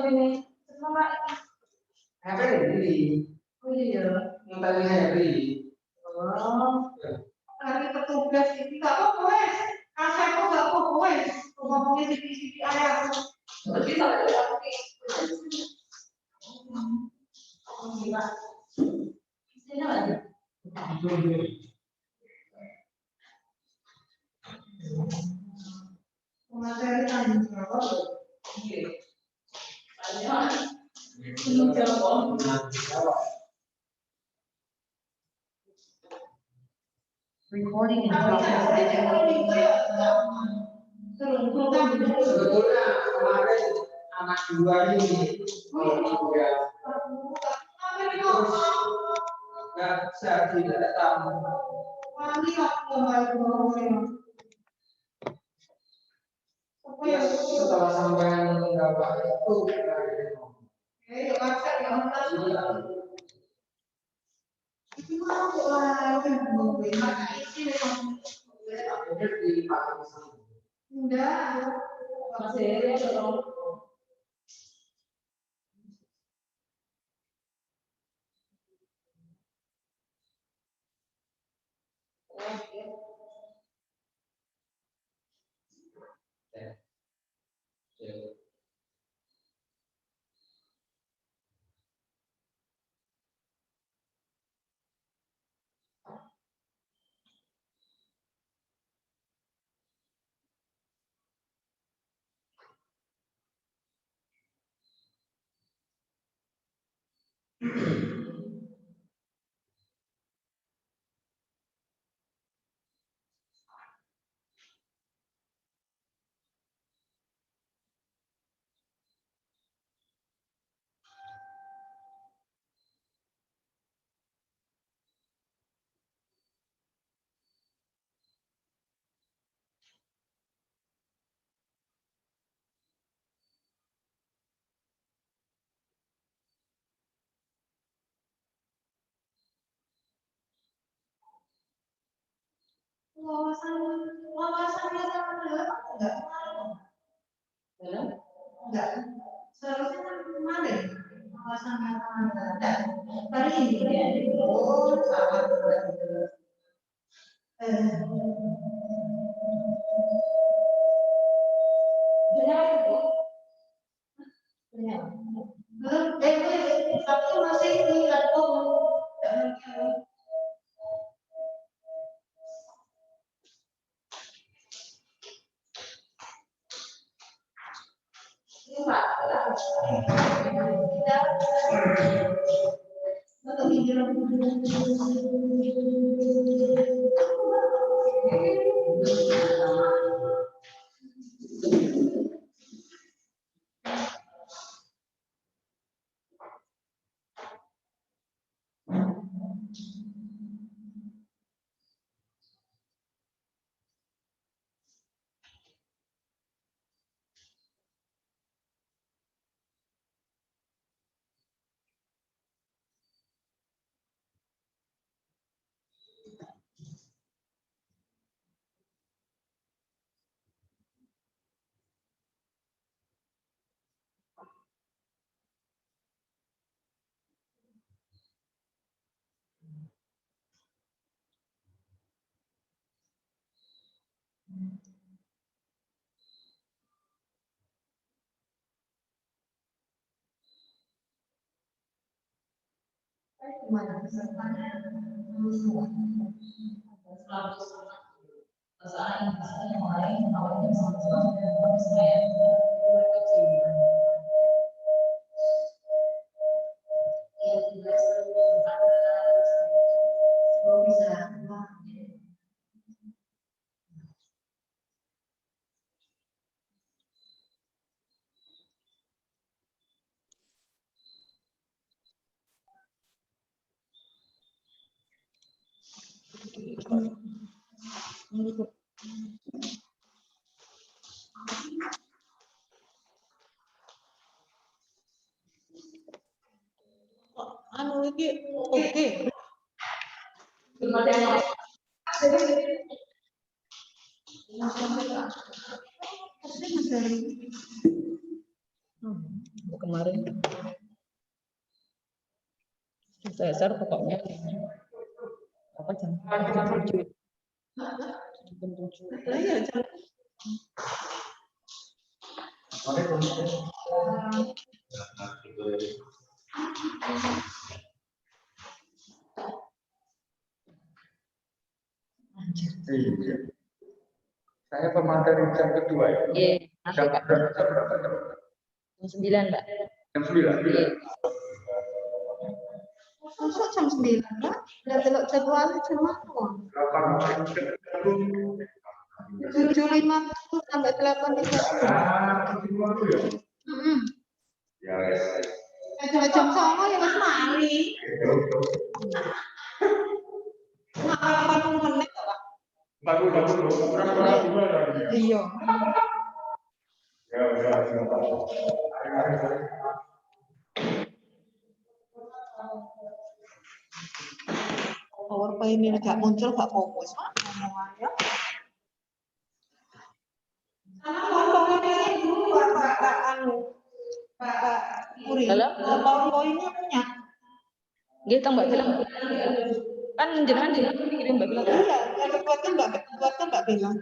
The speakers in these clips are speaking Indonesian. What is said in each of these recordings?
ini. Semoga Apa ini? oh iya. Yang tadi hari. Oh. Lagi petugas ini nggak apa-apa wes. Kasih aku nggak apa-apa wes. Ngomongnya sisi-sisi area aku. Jadi tak ada apa oh gila. Sini lagi. Materi tanggung jawab. Iya. Tanggung jawab. Recording in progress. Sebetulnya kemarin anak dua ini ya nggak bisa tidak datang. Ya, setelah sampai mendapat itu Wawasannya sama enggak enggak seharusnya kan kemarin wawasannya sama enggak hari ini ya oh sama tapi masih ini atau gimana pesertanya perasaan yang lain awalnya sama-sama dan saya yang tidak belum bisa anu iki oke. Kemarin saya share pokoknya apa jam 7. Jam 7. Iya, jam. Saya pemateri jam kedua ya. Iya, Jam berapa? jam 9, Mbak. Jam 9. Iya. Masuk jam 9, Mbak. Udah delok jadwalnya jam apa? 7.50 sampai 8.30. Ya. Jam 9 ya wis mari. Nah, 40 menit kok, Pak. 40. Iya. Ya. PowerPoint ini nggak muncul, nggak fokus, Pak. Ngomong aja. PowerPoint ini dulu Pak Puri. PowerPoint-nya punya. Nggih, tong Mbak bilang. Kan jenengan dikirim Mbak bilang. Iya, yang buatkan Mbak bilang.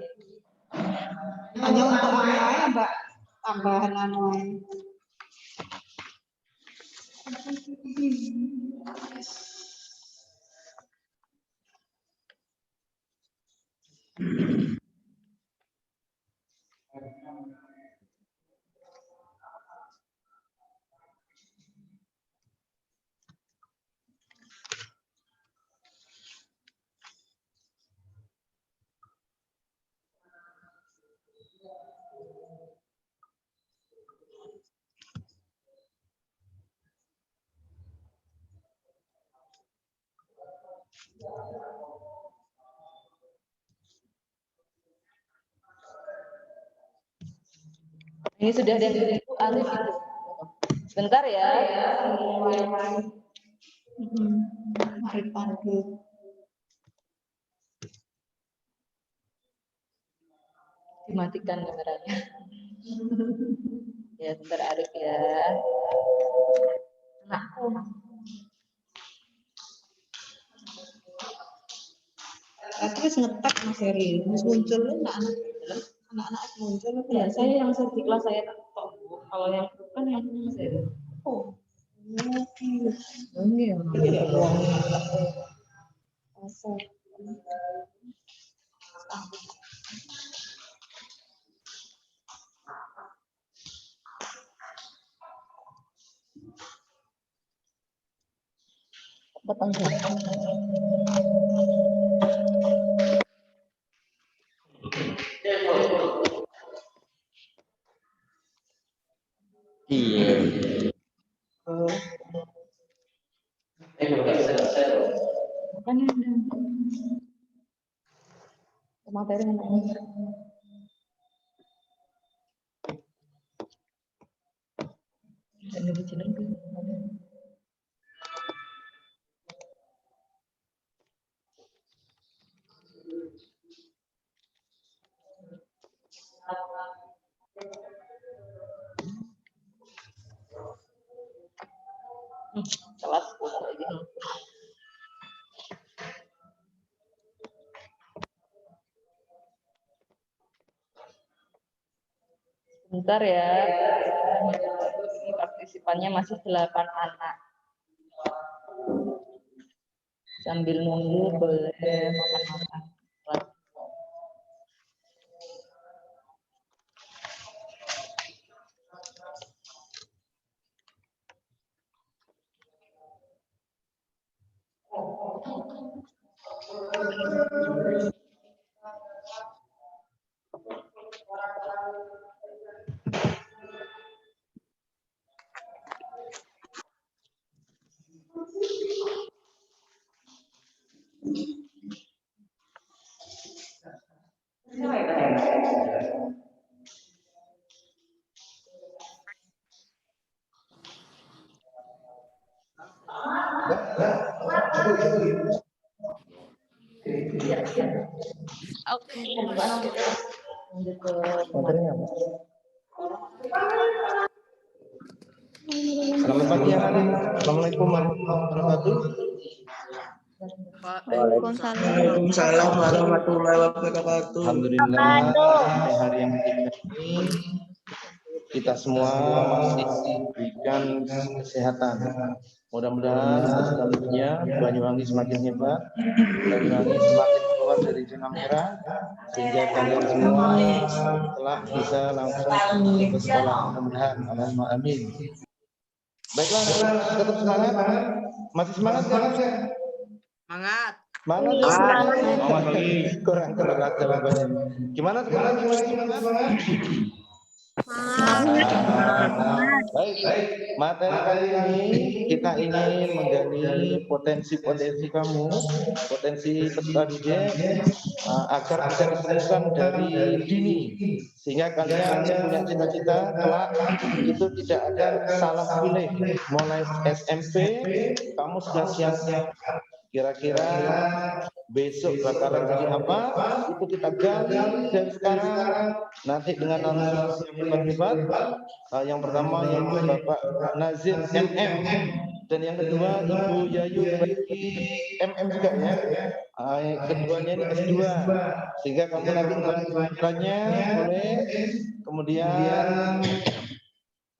Hanya untuk anu aja, Mbak. Tambahan anu aja. Ini sudah ada Ibu Arif itu. Sebentar ya. Mari pandu. Dimatikan kameranya. Ya, sebentar Arif ya. Anakku. Aku wis ngetek Mas Heri. Wis muncul anak-anak muncul. Ya, saya yang di kelas saya tok. Kalau yang bukan yang punya saya. Oh. Ini ya. Iya, uangnya. Asal. Petang ya. Iya. Makanya materi namanya. Dan lebih jelas. Kelas lagi. Bentar ya. Ini partisipannya masih 8 anak. Sambil nunggu boleh makan-makan. Oke, lanjut ke Materinya apa? Selamat pagi anak-anak. Assalamualaikum warahmatullahi wabarakatuh. Waalaikumsalam warahmatullahi wabarakatuh. Alhamdulillah, di hari yang ketiga ini kita semua masih diberikan kesehatan. Mudah-mudahan selanjutnya Banyuwangi semakin hebat, Banyuwangi semakin keluar dari zona merah, sehingga kalian semua telah bisa langsung ke sekolah. Mudah-mudahan, Allahumma amin. Baiklah, tetap semangat. Masih semangat kan? Semangat. Semangat ya? Semangat lagi. Kurang telat jawabannya. Gimana sekarang? Semangat? Baik. Materi kali ini kita ingin menggali potensi-potensi kamu, potensi peserta didik agar bisa ditemukan dari dini, sehingga kalian punya cita-cita kelak itu tidak ada salah pilih. Mulai SMP kamu sudah siap-siap. Kira-kira besok bakalan jadi apa? Itu kita gali dari sekarang. Nanti dengan narasumber yang hebat. Yang pertama yaitu Bapak Nazir MM, dan yang kedua Ibu Yayu MM juga ya. Keduanya ini S2, sehingga kamu nanti bertanya boleh. Kemudian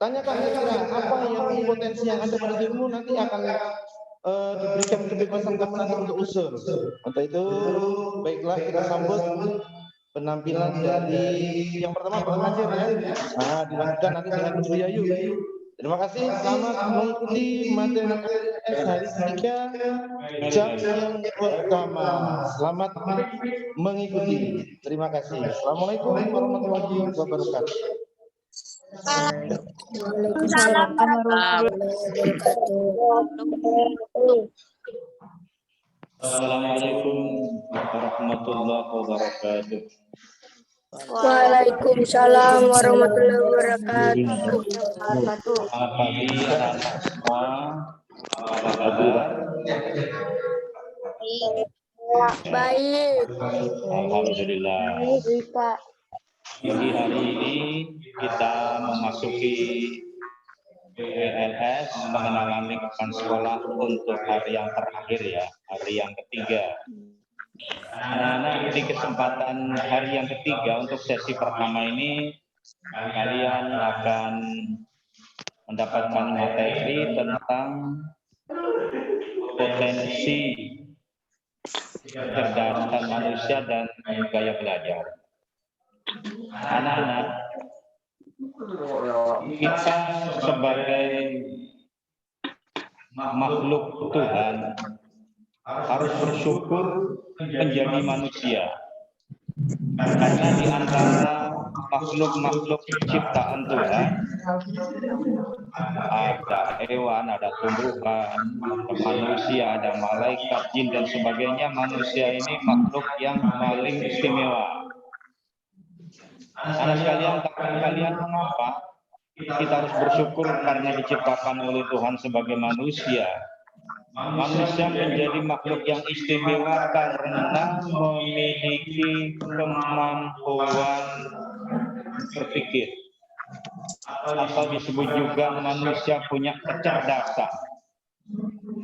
tanyakan kira-kira apa yang potensi yang ada pada dirimu, nanti akan diberikan kebebasan kamu nanti untuk usul. Untuk itu, baiklah kita sambut penampilan dari yang pertama Pak Nazir ya. Dilanjutkan nanti dengan Ibu Yayu. Terima kasih, selamat mengikuti materi hari ketiga jam yang pertama. Selamat mengikuti. Terima kasih. Assalamualaikum warahmatullahi wabarakatuh. Waalaikumsalam warahmatullahi wabarakatuh. Assalamualaikum warahmatullahi wabarakatuh. Waalaikumsalam warahmatullahi wabarakatuh. Selamat pagi anak-anak semua. Apa kabar? Baik. Alhamdulillah. Di hari ini kita memasuki PLS, pengenalan lingkungan sekolah untuk hari yang terakhir ya, hari yang ketiga. Anak-anak, di kesempatan hari yang ketiga untuk sesi pertama ini kalian akan mendapatkan materi tentang potensi kecerdasan manusia dan gaya belajar. Anak-anak, kita sebagai makhluk Tuhan harus bersyukur menjadi manusia, karena di antara makhluk-makhluk ciptaan Tuhan ada hewan, ada tumbuhan, ada manusia, ada malaikat, jin dan sebagainya. Manusia ini makhluk yang paling istimewa. Anak sekalian, kalian mengapa kita harus bersyukur karena diciptakan oleh Tuhan sebagai manusia? Manusia menjadi makhluk yang istimewa karena memiliki kemampuan berpikir, atau disebut juga manusia punya kecerdasan.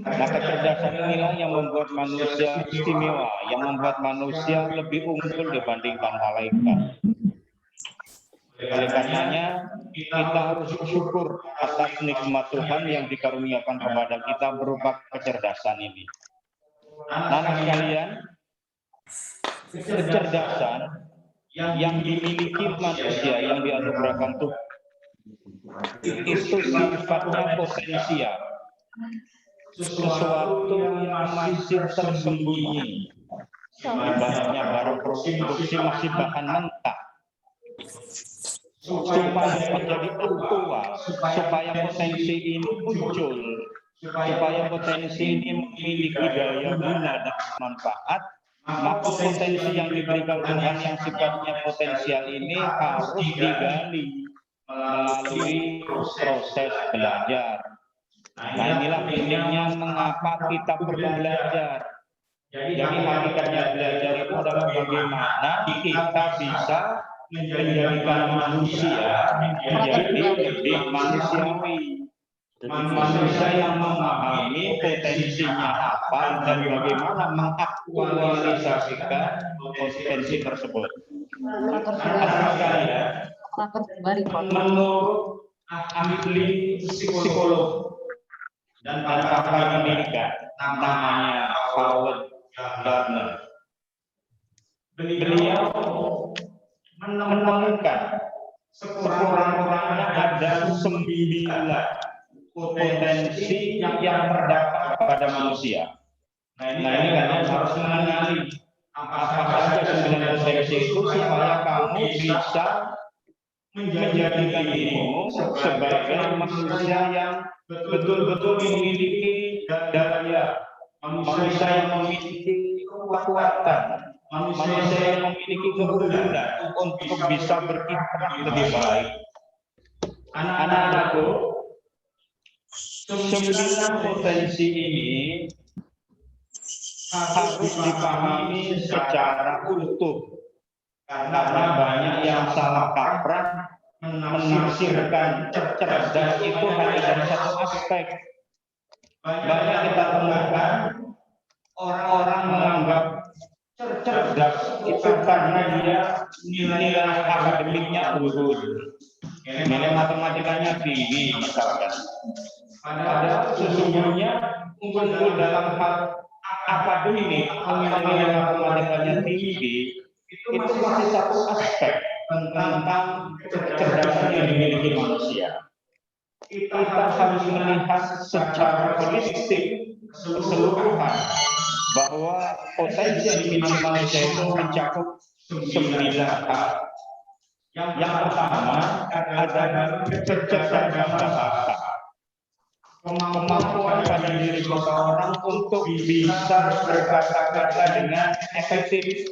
Nah, kecerdasan inilah yang membuat manusia istimewa, yang membuat manusia lebih unggul dibandingkan malaikat. Oleh karenanya, kita harus bersyukur atas nikmat Tuhan yang dikaruniakan kepada kita berupa kecerdasan ini. Anak sekalian, kecerdasan yang dimiliki manusia, yang dianugerahkan Tuhan, itu sifatnya potensial, sesuatu yang masih tersembunyi, ibaratnya barang produksi masih bahan mentah. Supaya menjadi aktual, supaya potensi ini muncul, supaya potensi ini memiliki daya guna dan manfaat, maka potensi yang diberikan Tuhan yang sifatnya potensial ini harus digali melalui proses belajar. Nah, inilah pentingnya mengapa kita perlu belajar. Jadi hakikatnya belajar itu adalah bagaimana kita bisa menjadikan manusia menjadi lebih manusiawi. Manusia yang memahami potensinya apa dan bagaimana mengaktualisasikan potensi tersebut. Menurut ahli psikolog dan pakar pendidikan namanya Howard Gardner, beliau menemukan sekurang-kurangnya ada 9 potensi yang terdapat pada manusia. Nah ini kalian harus mengenali apa saja 9 potensi itu supaya kamu bisa menjadikan dirimu sebagai manusia yang betul-betul memiliki daya, manusia yang memiliki kekuatan, manusia yang memiliki keunggulan untuk bisa berkiprah lebih baik. Anak-anakku, 9 potensi ini harus dipahami secara utuh karena banyak yang salah kaprah menafsirkan cerdas itu hanya dari satu aspek. Banyak kita temukan orang-orang menganggap cerdas itu karena dia nilai akademiknya unggul, nilai matematikanya tinggi misalkan. Padahal sesungguhnya unggul dalam hal akademik, nilai matematikanya tinggi, itu masih satu aspek tentang kecerdasan yang dimiliki manusia. Kita harus melihat secara holistik keseluruhan bahwa potensi yang dimiliki manusia itu mencakup 9 hal. Yang pertama adalah kecerdasan bahasa. Kemampuan pada diri seseorang untuk bisa berkata-kata dengan efektif,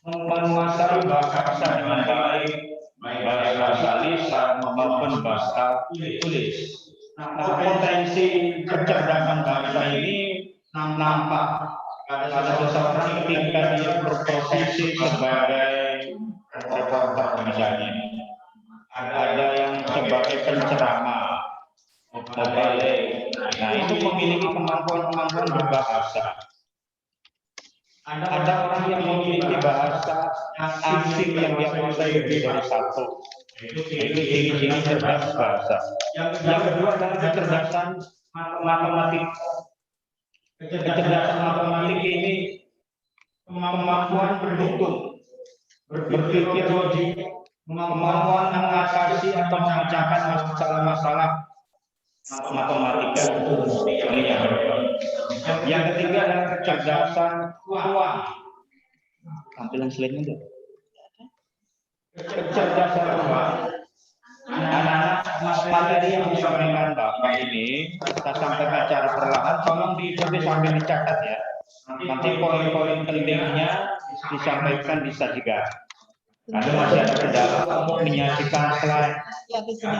menguasai bahasa dengan baik, baik bahasa lisan maupun bahasa tulis. Nah, potensi kecerdasan bahasa ini nampak pada seseorang ketika dia berprofesi sebagai reporter misalnya. Ada yang sebagai penceramah, mubalik. Nah, itu memiliki kemampuan berbahasa. Ada orang yang memiliki bahasa asing yang dia kuasai lebih dari satu. Itu ciri-ciri cerdas bahasa. Yang kedua adalah kecerdasan matematik. Kecerdasan matematik ini kemampuan berhitung, berpikir logik, kemampuan mengatasi atau memecahkan masalah-masalah matematika. Ini yang kedua. Yang ketiga adalah kecerdasan uang. Tampilan slide-nya dulu. Kecerdasan uang. Anak-anak materi yang disampaikan Bapak ini, kita sampaikan secara perlahan, tolong diikuti sambil dicatat ya. Nanti poin-poin pentingnya disampaikan disajikan. Karena masih ada kendala untuk menyajikan slide.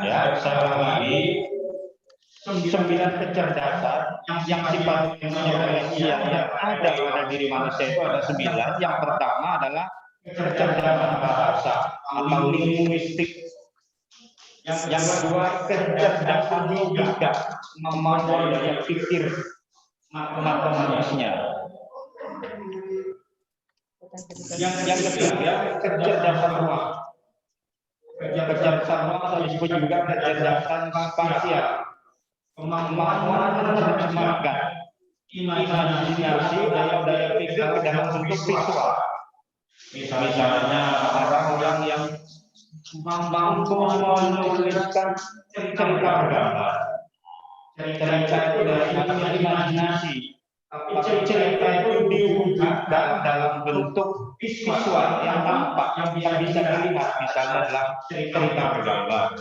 Ya, saya ulangi. 9 kecerdasan yang sifatnya spesial yang ada pada diri manusia itu ada 9. Yang pertama adalah kecerdasan bahasa atau linguistik. Yang kedua kecerdasan logika, kemampuan daya pikir matematisnya. Yang ketiga kecerdasan ruang. Kecerdasan ruang atau disebut juga kecerdasan spasial. Kemampuan menerjemahkan imajinasi daya pikir dalam bentuk visual. Misalnya orang-orang yang mampu menuliskan cerita bergambar. Cerita itu dari imajinasi, tapi cerita itu diwujudkan dalam bentuk visual yang nampak, yang bisa dilihat, misalnya dalam cerita bergambar.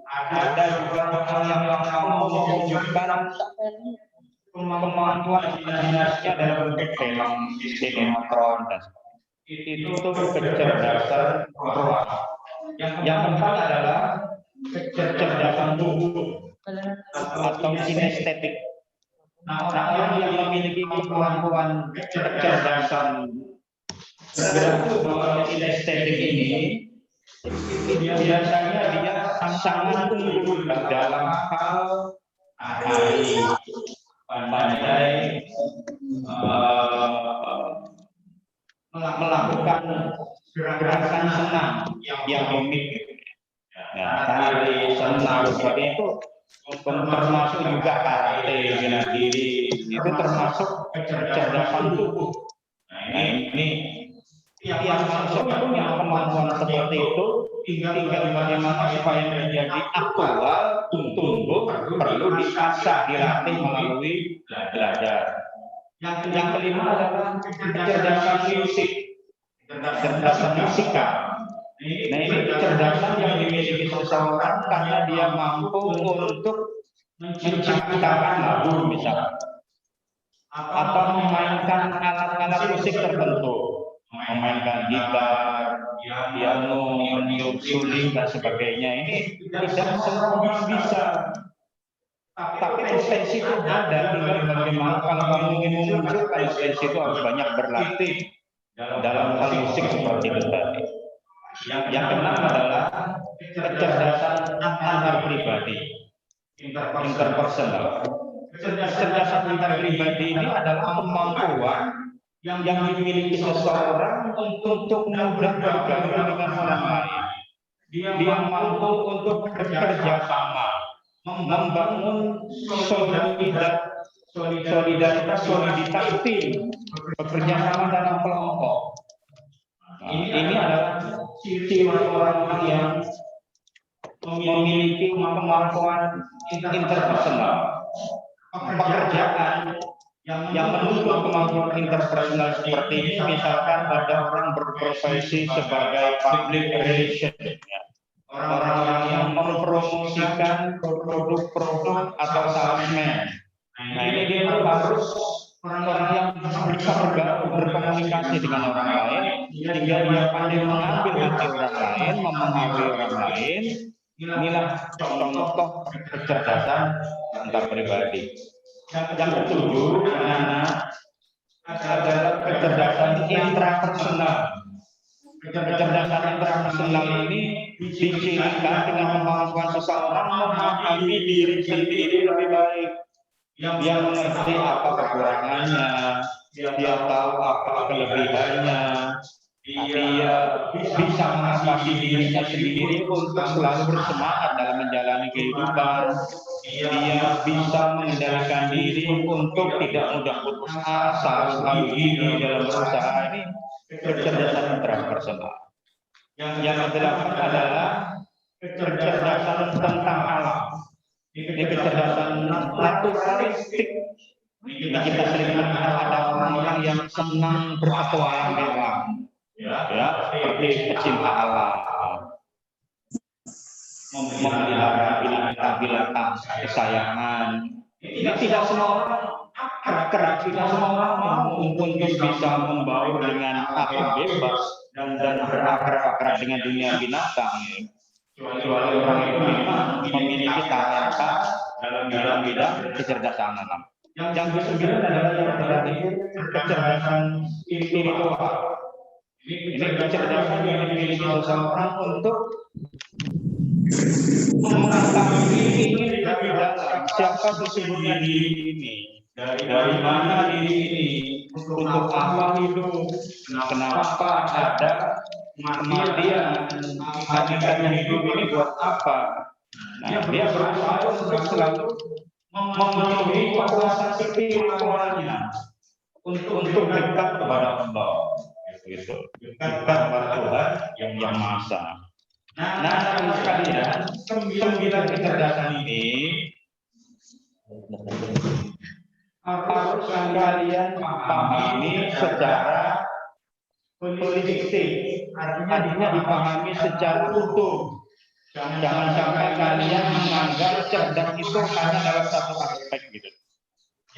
Ada juga orang yang mau mewujudkan kemampuan imajinasinya dalam bentuk film, sinetron, dan itu kecerdasan ruang. Yang keempat adalah kecerdasan tubuh atau kinestetik. Nah, orang yang memiliki kemampuan kecerdasan kinestetik ini biasanya dia sangat unggul dalam hal ahli, pandai melakukan gerakan senam yang unik. Nah, tari, senam seperti itu termasuk juga karate, bela diri, itu termasuk kecerdasan tubuh. Nah, ini tiap manusia punya kemampuan seperti itu, tinggal bagaimana supaya menjadi aktual, tumbuh, perlu diasah, dilatih melalui belajar. Yang kelima adalah kecerdasan fisik, kecerdasan fisikal. Nah, ini kecerdasan yang dimiliki seseorang karena dia mampu untuk menciptakan lagu misalnya, atau memainkan alat-alat musik tertentu, memainkan gitar, piano, meniup suling dan sebagainya. Ini tidak semua orang bisa. Tapi potensi itu ada, tinggal bagaimana kalau kamu ingin memunculkan potensi itu harus banyak berlatih dalam hal musik seperti itu tadi. Yang keenam adalah kecerdasan antar pribadi, interpersonal. Kecerdasan antar pribadi ini adalah kemampuan yang dimiliki seseorang untuk mudah bergaul dengan orang lain. Dia mampu untuk bekerja sama, membangun soliditas tim, bekerja sama dalam kelompok. Nah, ini adalah ciri orang yang memiliki kemampuan interpersonal. Pekerjaan yang menuntut kemampuan interpersonal seperti ini, misalkan ada orang berprofesi sebagai public relation, orang-orang yang mempromosikan produk-produk atau salesman. Nah, ini dia harus orang yang bisa berkomunikasi dengan orang lain, sehingga dia pandai mengambil hati orang lain, memahami orang lain. Inilah contoh kecerdasan antar pribadi. Yang ketujuh, anak-anak, adalah kecerdasan intrapersonal. Kecerdasan intrapersonal ini dicirikan dengan kemampuan seseorang memahami diri sendiri lebih baik. Dia mengerti apa kekurangannya, dia tahu apa kelebihannya, dia bisa mengatasi dirinya sendiri untuk selalu bersemangat dalam menjalani kehidupan. Dia bisa mengendalikan diri untuk tidak mudah putus asa, selalu gigih dalam berusaha. Ini kecerdasan intrapersonal. Yang kedelapan adalah kecerdasan tentang alam. Ini kecerdasan naturalistik. Ini kita sering melihat ada orang-orang yang senang berpetualang di alam, ya, seperti pecinta alam, memelihara binatang-binatang kesayangan. Ini tidak semua orang akrab, tidak semua orang mau untuk bisa membaur dengan alam bebas dan berakrab dengan dunia binatang. Kecuali orang itu memang memiliki talenta dalam bidang kecerdasan alam. Yang kesembilan adalah yang terakhir, kecerdasan spiritual. Ini kecerdasan yang dimiliki seseorang untuk mengetahui ingin lebih dalam siapa sesungguhnya diri ini, dari mana diri ini, untuk apa hidup, kenapa ada kematian, hakikatnya hidup ini buat apa. Nah, dia berusaha untuk selalu memenuhi kepuasan spiritualnya untuk dekat kepada Allah, gitu. Dekat kepada Tuhan yang Maha Esa. Nah, teman sekalian, 9 kecerdasan ini harus kalian pahami secara holistik, artinya dipahami secara utuh. Jangan sampai kalian menganggap cerdas itu hanya dalam satu aspek gitu.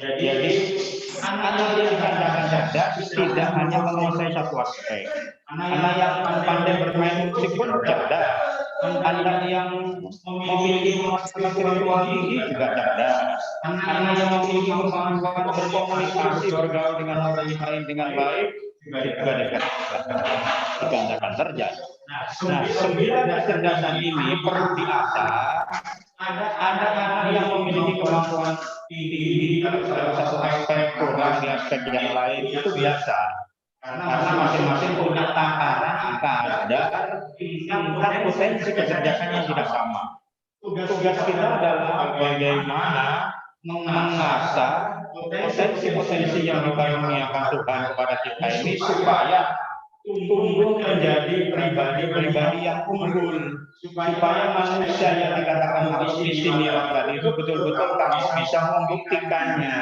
Jadi anak yang dikatakan cerdas tidak hanya menguasai satu aspek. Anak yang pandai bermain musik pun cerdas. Anak yang memiliki kemampuan spiritual tinggi juga cerdas. Anak yang memiliki kemampuan berkomunikasi, bergaul dengan orang lain dengan baik juga dikatakan cerdas. Nah, 9 kecerdasan ini perlu diasah. Ada anak yang memiliki kemampuan tinggi dalam salah satu aspek, kurang di aspek yang lain, itu biasa. Karena masing-masing punya takaran kadar tingkat potensi kecerdasan yang tidak sama. Tugas kita adalah bagaimana mengasah potensi-potensi yang dikaruniakan Tuhan kepada kita ini supaya tumbuh menjadi pribadi-pribadi yang unggul, supaya manusia yang dikatakan harus istimewa tadi itu betul-betul kamu bisa membuktikannya.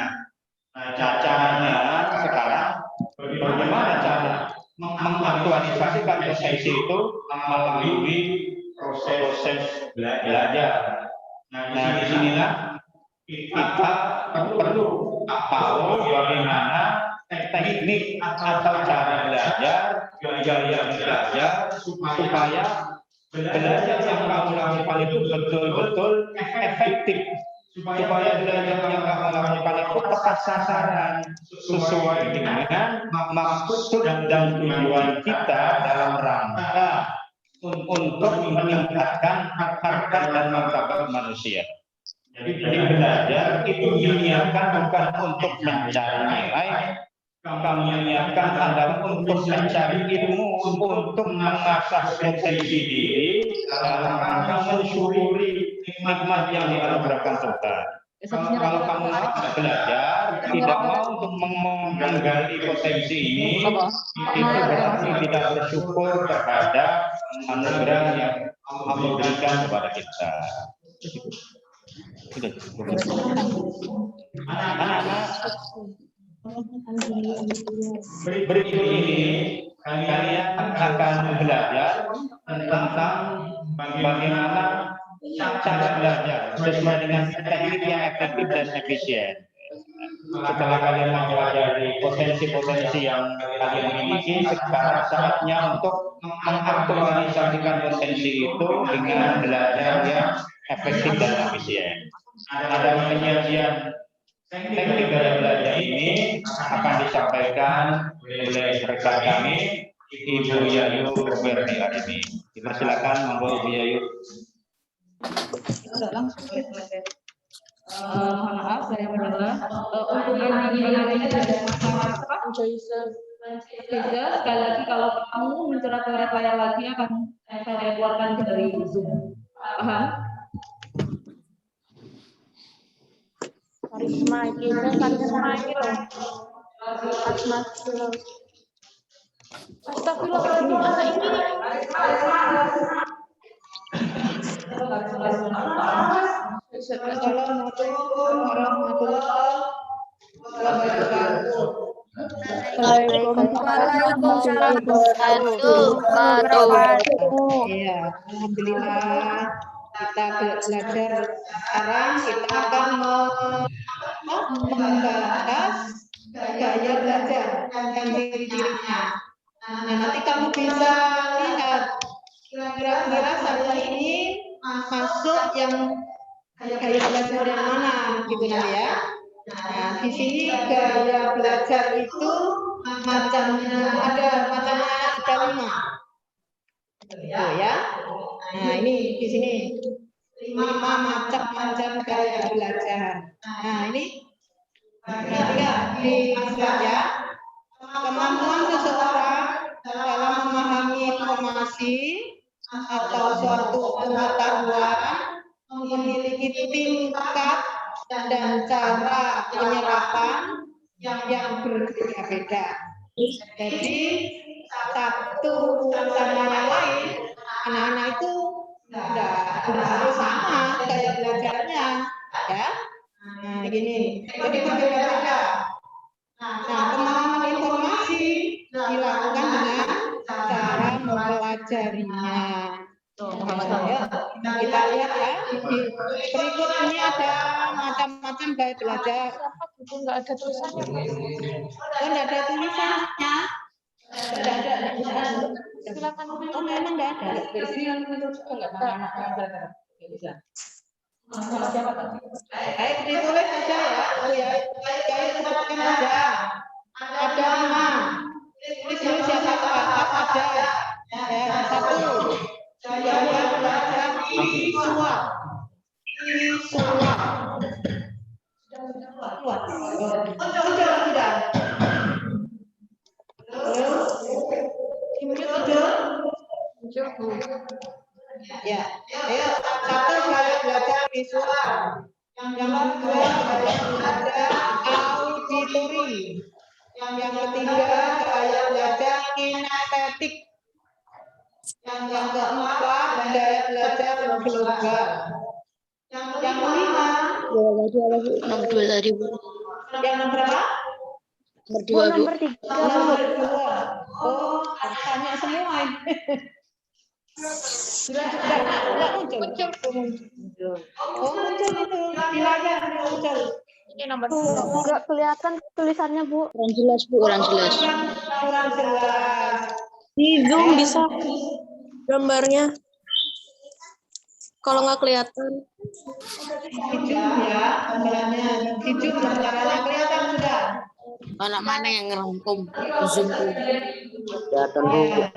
Nah, caranya sekarang bagaimana cara mengaktualisasikan potensi itu melalui proses belajar. Nah, disinilah kita perlu tahu bagaimana teknik atau cara belajar, gaya belajar supaya belajar yang kamu lakukan itu betul-betul efektif, supaya belajar yang kamu lakukan itu tepat sasaran sesuai dengan maksud dan tujuan kita dalam rangka untuk meningkatkan harkat dan martabat manusia. Jadi belajar itu diniatkan bukan untuk mencari nilai, kamu niatkan adalah untuk mencari ilmu, untuk mengasah potensi diri dalam rangka mensyukuri nikmat yang dianugerahkan Tuhan. Kalau kamu belajar tidak mau untuk menggali potensi ini, itu berarti tidak bersyukur terhadap anugerah yang Allah berikan kepada kita. Anak-anak, berikut ini kalian akan belajar tentang bagaimana cara belajar sesuai dengan teknik yang efektif dan efisien. Setelah kalian mempelajari potensi-potensi yang kalian miliki, sekarang saatnya untuk mengaktualisasikan potensi itu dengan belajar yang efektif dan efisien. Ada penyajian teknik gaya belajar ini akan disampaikan oleh rekan kami, Ibu Yayu Berberdi hari ini. Dipersilakan, monggo Ibu Yayu. Langsung ke belajar. Mohon maaf, saya mendengar. Untuk yang ini dari Pak Joyce. Sekali lagi kalau kamu mencoret-coret layar lagi akan saya keluarkan dari Zoom. Paham? Karisma itu loh. Astagfirullahaladzim, Assalamualaikum warahmatullahi wabarakatuh. Waalaikumsalam warahmatullahi wabarakatuh. Iya, alhamdulillah kita belajar sekarang kita akan membahas gaya belajar dan ciri-cirinya. Nah, nanti kamu bisa lihat kira-kira saya ini masuk yang gaya belajar yang mana gitu ya. Nah, di sini gaya belajar itu macamnya ada 5. Gitu ya. Nah, ini di sini 5 macam gaya belajar. Nah, ini perhatikan di slide ya. Kemampuan seseorang dalam memahami informasi atau suatu pengetahuan memiliki tingkat dan cara penyerapan yang berbeda-beda. Jadi satu sama yang lain, anak-anak itu tidak harus sama gaya belajarnya, ya. Nah, gini, jadi berbeda-beda. Nah, pemahaman informasi dilakukan dengan cara mempelajarinya. Ya, kita lihat ya. Berikut ini ada macam-macam gaya belajar. Enggak ada tulisannya. Enggak ada tulisannya. Enggak ada. Silakan. Oh, memang enggak ada. Versi yang itu enggak ada. Bisa. Siapa Pak? Baik, ditulis saja ya. Oh ya, saya sebutkan saja. Ada 5. Tulis dulu siapa ke atas ada. Ya, 1. Ya, ayo satu gaya belajar visual. Yang dua gaya belajar auditori. Yang ketiga gaya belajar kinestetik. Yang keempat gaya belajar global. Yang kelima Nomor 2 tadi, Bu. yang nomor berapa? Nomor 2, Bu. Nomor 3, Bu. Nomor 2. Oh, tanya semua ini. Sudah muncul. Oh, muncul itu di layar muncul. Ini nomor Enggak kelihatan tulisannya, Bu. kurang jelas, Bu, kurang jelas. Kurang jelas. Di Zoom bisa gambarnya. Kalau nggak kelihatan. Hijau ya, gambarannya. Hijau gambarannya kelihatan sudah. Anak mana yang ngerangkum Zoom tuh? Kelihatan, Bu. Ya.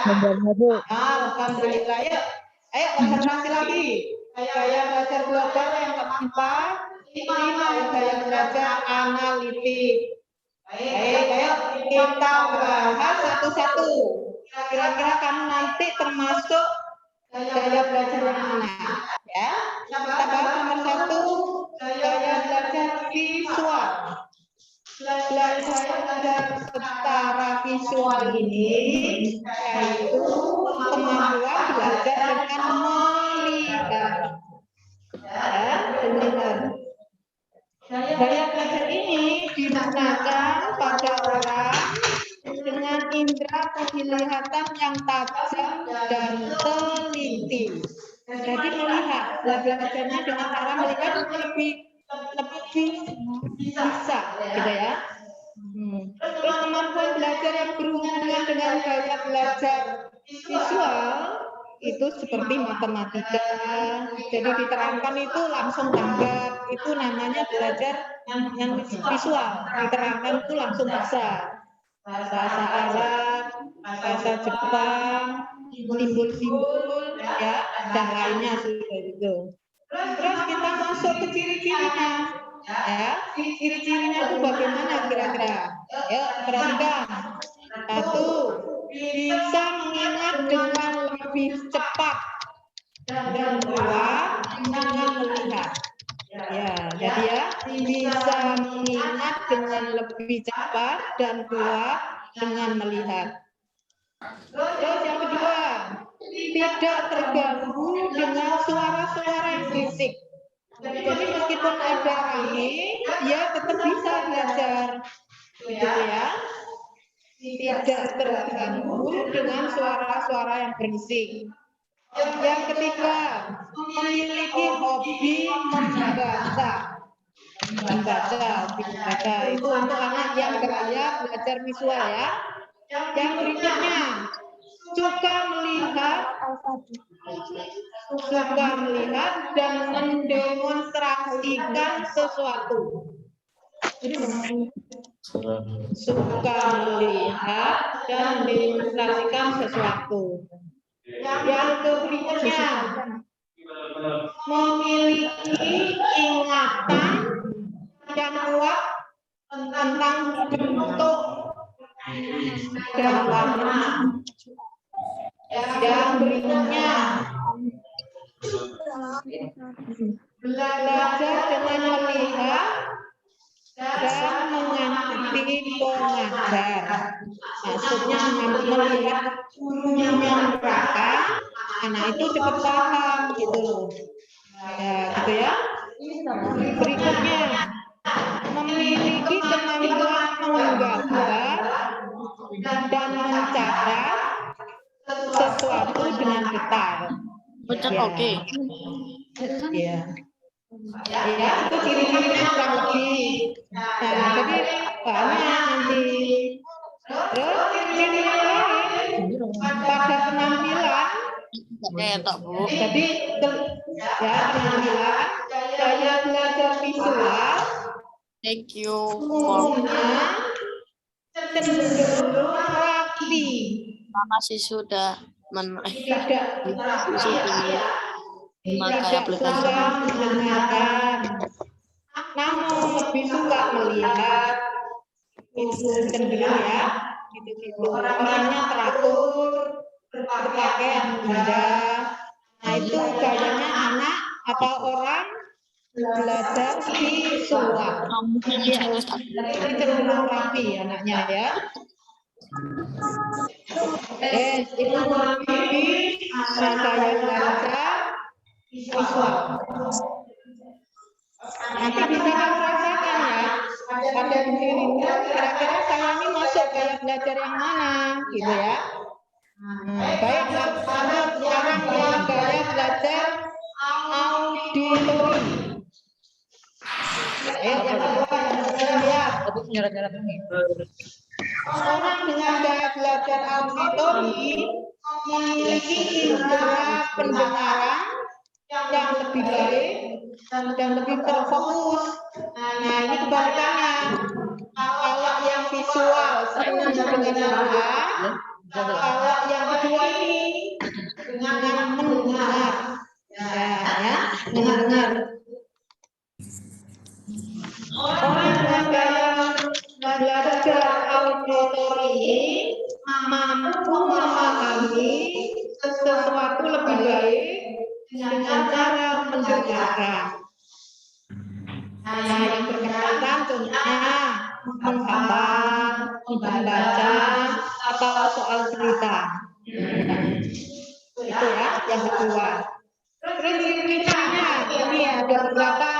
Gambarnya, Bu. Alhamdulillah ya. Ayo konsentrasi lagi. Gaya belajar global yang keempat. 5 gaya belajar analitik. Baik, ayo kita bahas satu-satu. Kira-kira kamu nanti termasuk gaya belajar yang mana? Ya, kita bahas nomor 1, gaya belajar visual. Belajar secara visual ini yaitu kemampuan belajar dengan melihat. Ya, melihat. Gaya belajar ini digunakan pada orang dengan indera penglihatan yang tajam dan teliti. Jadi melihat, belajarnya dengan cara melihat lebih bisa, gitu ya. Terus kemampuan belajar yang berhubungan dengan gaya belajar visual itu seperti matematika. Jadi diterangkan itu langsung tanggap, itu namanya belajar yang visual. Diterangkan itu langsung bisa. Bahasa Arab, bahasa Jepang, simbol-simbol, ya, dan lainnya seperti itu. Terus kita masuk ke ciri-cirinya, ya. Ciri-cirinya itu bagaimana kira-kira? Ya, perhatikan. 1, bisa mengingat dengan lebih cepat, dan 2, dengan melihat. Ya, jadi ya, bisa mengingat dengan lebih cepat, dan 2, dengan melihat. Terus yang kedua, tidak terganggu dengan suara-suara yang berisik. Jadi meskipun ada rame, dia tetap bisa belajar, gitu ya. Tidak terganggu dengan suara-suara yang berisik. Yang ketiga, memiliki hobi membaca. Hobi membaca itu untuk anak yang gaya belajar visual ya. Yang berikutnya, suka melihat dan mendemonstrasikan sesuatu. Suka melihat dan mendemonstrasikan sesuatu. Yang berikutnya, memiliki ingatan yang kuat tentang bentuk dan warna. Yang berikutnya, belajar dengan melihat dan mengikuti pengajar. Maksudnya melihat gurunya menerangkan, anak itu cepat paham gitu loh. Ya, gitu ya. Berikutnya, memiliki kemampuan menggambar dan mencatat sesuatu dengan detail. Oke. Ya. Ya, itu ciri-cirinya kurang lebih. Nah, jadi banyak nanti. Terus ciri yang lain pada penampilan. Bu. Jadi ya penampilan gaya belajar visual. Thank you. Umumnya cenderung rapi. Makasih sudah Tidak memakai aplikasi. suka mendengarkan, namun lebih suka melihat. Itu cenderung ya. gitu-gitu. Orangnya teratur, berpakaian indah. Nah, itu gayanya anak atau orang belajar visual. Ya, ini cenderung rapi anaknya ya. Itu lebih gaya belajar visual. Nanti bisa kamu rasakan ya, pada dirimu kira-kira saya ini masuk gaya belajar yang mana, gitu ya. Baik, sekarang yang gaya belajar auditori. Yang kedua yang kita lihat. Orang dengan gaya belajar auditori memiliki indera pendengaran yang lebih baik dan lebih terfokus. Nah, ini kebalikannya. Kalau yang visual senang mendengar, kalau yang kedua ini dengan mendengar. Ya, mendengar. Orang dengan gaya belajar auditori ini mampu memahami sesuatu lebih baik dengan cara mendengarkan. Nah, yang berkaitan contohnya menghafal, membaca, atau soal cerita. Itu ya, yang kedua. Terus ciri-cirinya, ini ada beberapa,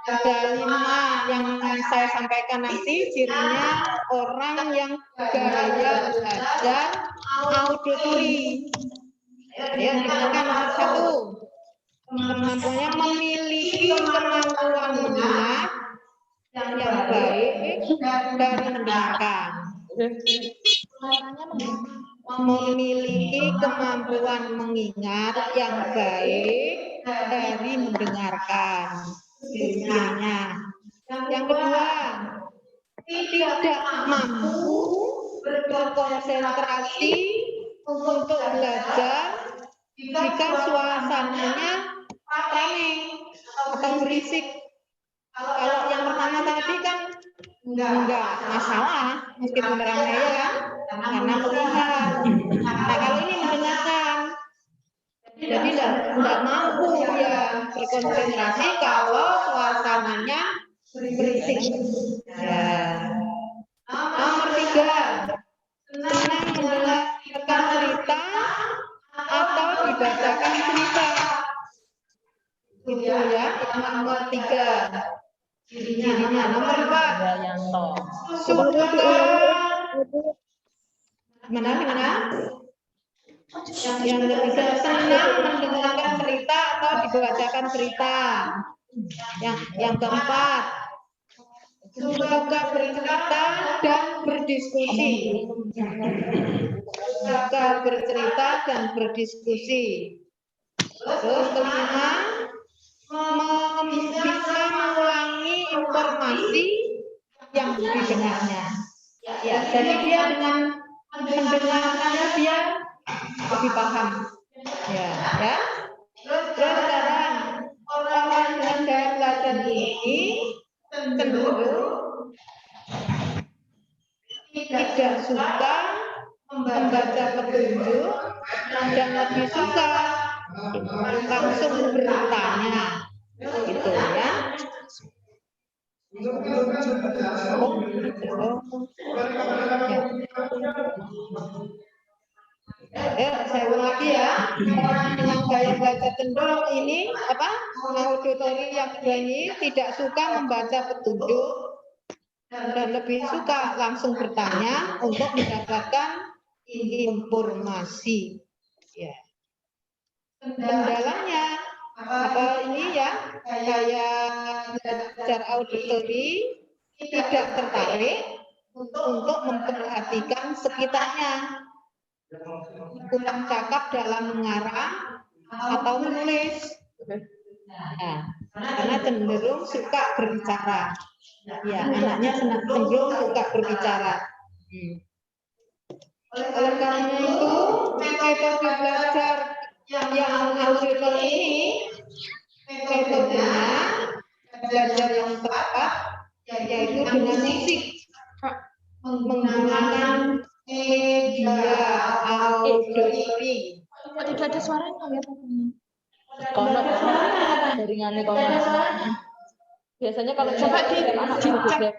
ada 5 yang saya sampaikan nanti. Cirinya orang yang gaya belajar auditori. Ya, misalkan nomor 1. Kemampuannya memiliki kemampuan mendengar yang baik dari mendengarkan. Memiliki kemampuan mengingat yang baik dari mendengarkan. Cirinya. Yang kedua, tidak mampu berkonsentrasi untuk belajar jika suasananya ramai atau berisik. Kalau yang pertama tadi kan enggak masalah meskipun ramai ya, karena melihat. Nah, kalau ini mendengarkan, jadi enggak mampu ya berkonsentrasi kalau suasananya berisik. Ya. Nomor 3, senang mendengarkan cerita atau dibacakan cerita. Gitu ya, nomor 3. Cirinya. Nomor 4, suka gimana? Yang ketiga, senang mendengarkan cerita atau dibacakan cerita. Yang keempat, suka bercerita dan berdiskusi. Suka bercerita dan berdiskusi. Terus kelima, bisa mengulangi informasi yang didengarnya. Ya, jadi dia dengan mendengarkannya dia lebih paham. Ya. Terus sekarang orang dengan gaya belajar ini cenderung tidak suka membaca petunjuk dan lebih suka langsung bertanya, gitu ya. Saya ulang lagi ya. Orang dengan gaya belajar cenderung ini auditori yang ini tidak suka membaca petunjuk dan lebih suka langsung bertanya untuk mendapatkan informasi. Ya. Kendalanya ini ya, gaya belajar auditori tidak tertarik untuk memperhatikan sekitarnya, kurang cakap dalam mengarang atau menulis. Nah, karena cenderung suka berbicara. Ya, anaknya cenderung suka berbicara. Oleh karena itu, metode belajar yang auditori ini metodenya belajar yang tepat, yaitu dengan musik, menggunakan udah ada suaranya ya katanya. Nggak ada suara. Jaringannya Nggak ada suaranya. biasanya kalau Coba anak dicek. beda.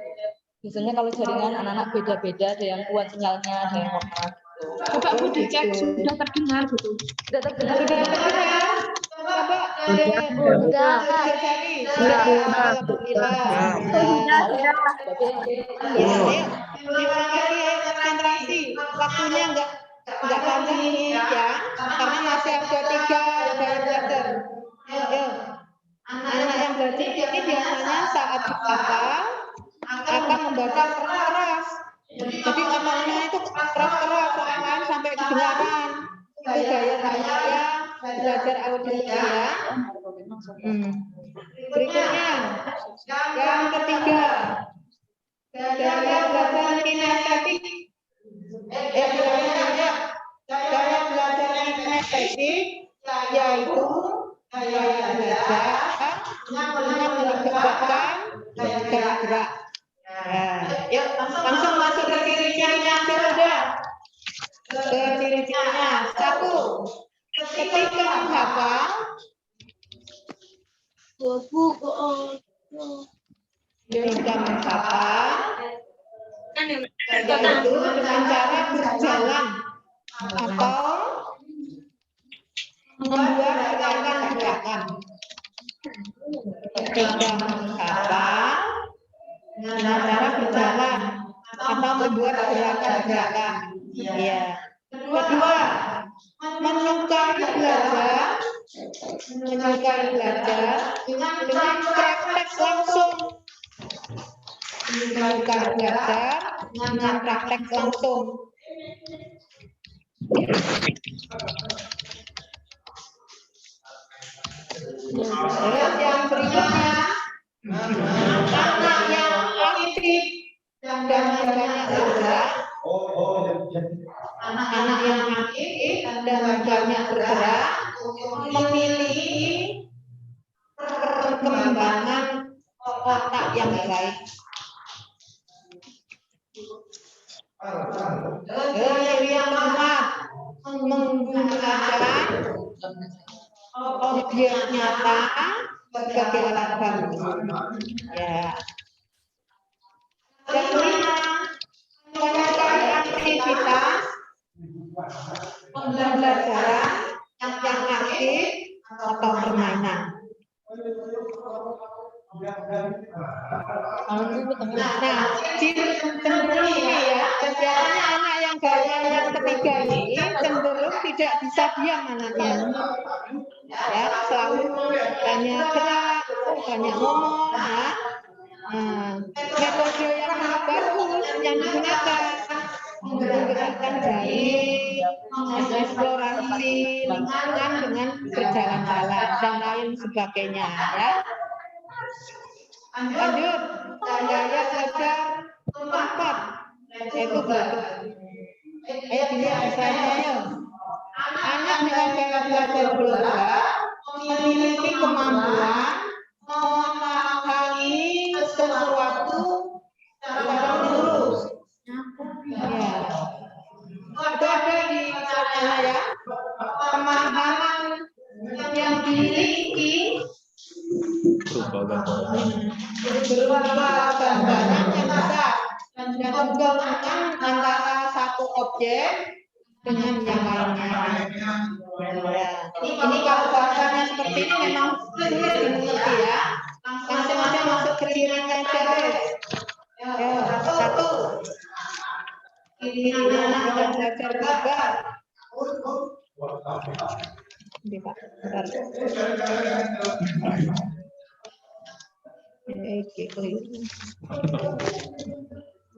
Biasanya kalau jaringan anak-anak beda-beda, ada yang kuat sinyalnya, ada yang lemah. Coba Bu dicek sudah terdengar gitu. Sudah terdengar. Sudah terdengar. Coba Sudah. cari. Sudah. Alhamdulillah. Ya, ayo diulang lagi ya, konsentrasi. Waktunya enggak panjang ini ya, karena masih ada 3 gaya belajar. Ayo. Anak yang belajar ini biasanya saat dihafal akan membaca keras. Jadi ngomongnya itu keras-keras, orang lain sampai kedengaran. Itu gaya belajar audio ya. Berikutnya, yang ketiga, gaya belajar kinestetik. Gaya belajar kinestetik yaitu gaya belajar yang melibatkan gerak-gerak. Nah, yuk langsung masuk ke ciri-cirinya sudah. Ke ciri-cirinya 1. Ketika menghafal, yaitu dengan cara berjalan atau membuat gerakan-gerakan. Ketika menghafal dengan cara berjalan atau membuat gerakan-gerakan. Ya. Kedua, menyukai belajar dengan praktek langsung. Menyukai belajar dengan praktek langsung. Terus yang berikutnya, anak yang aktif dan banyak bergerak. Anak yang aktif dan banyak bergerak memiliki perkembangan otak yang baik. Ciri yang keempat, menggunakan objek nyata sebagai alat bantu. Ya. Yang kelima, menyukai aktivitas pembelajaran yang aktif atau permainan. Nah, cenderung ini ya, biasanya anak yang gaya yang ketiga ini cenderung tidak bisa diam anaknya. Ya, selalu banyak gerak, banyak ngomong. Ya. Metode yang bagus yang digunakan menggerakkan jari, mengeksplorasi lingkungan dengan berjalan-jalan dan lain sebagainya. Ya. Lanjut, gaya belajar keempat, yaitu belajar. Ayo dilihat misalnya, ayo. Anak dengan gaya belajar global memiliki kemampuan memahami sesuatu secara lurus. Ya. Itu ada di sana ya. Pemahaman yang dimiliki berupa gambaran yang besar dan menggabungkan antara satu objek dengan yang lainnya. Ya. Ini kalau bahasanya seperti ini memang sulit dimengerti ya. Langsung aja masuk ke cirinya aja. Ya, 1. Cirinya anak belajar global. Ini Pak, bentar.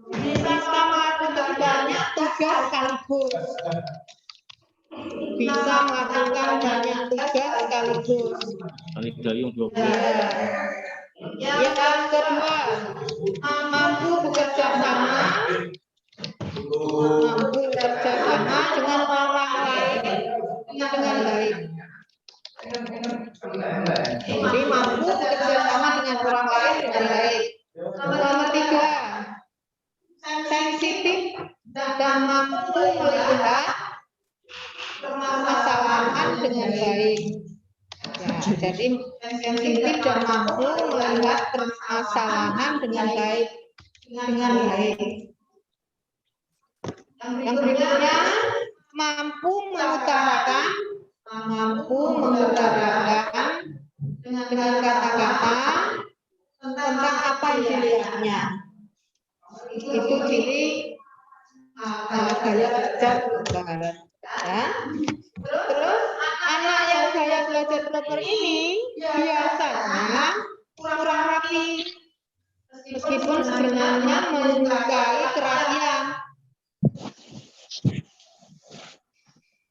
Bisa melakukan banyak tugas sekaligus. Bisa melakukan banyak tugas sekaligus. Yang kedua, mampu bekerja sama dengan orang lain dengan baik. Jadi mampu bekerja sama dengan orang lain dengan baik. Nomor 3, sensitif dan mampu melihat permasalahan dengan baik. Ya, jadi sensitif dan mampu melihat permasalahan dengan baik. Yang berikutnya mampu mengutarakan dengan kata-kata tentang apa yang dilihatnya. Itu ciri gaya belajar global. Ya. Terus anak yang gaya belajar global ini biasanya kurang rapi, meskipun sebenarnya menyukai kerapian.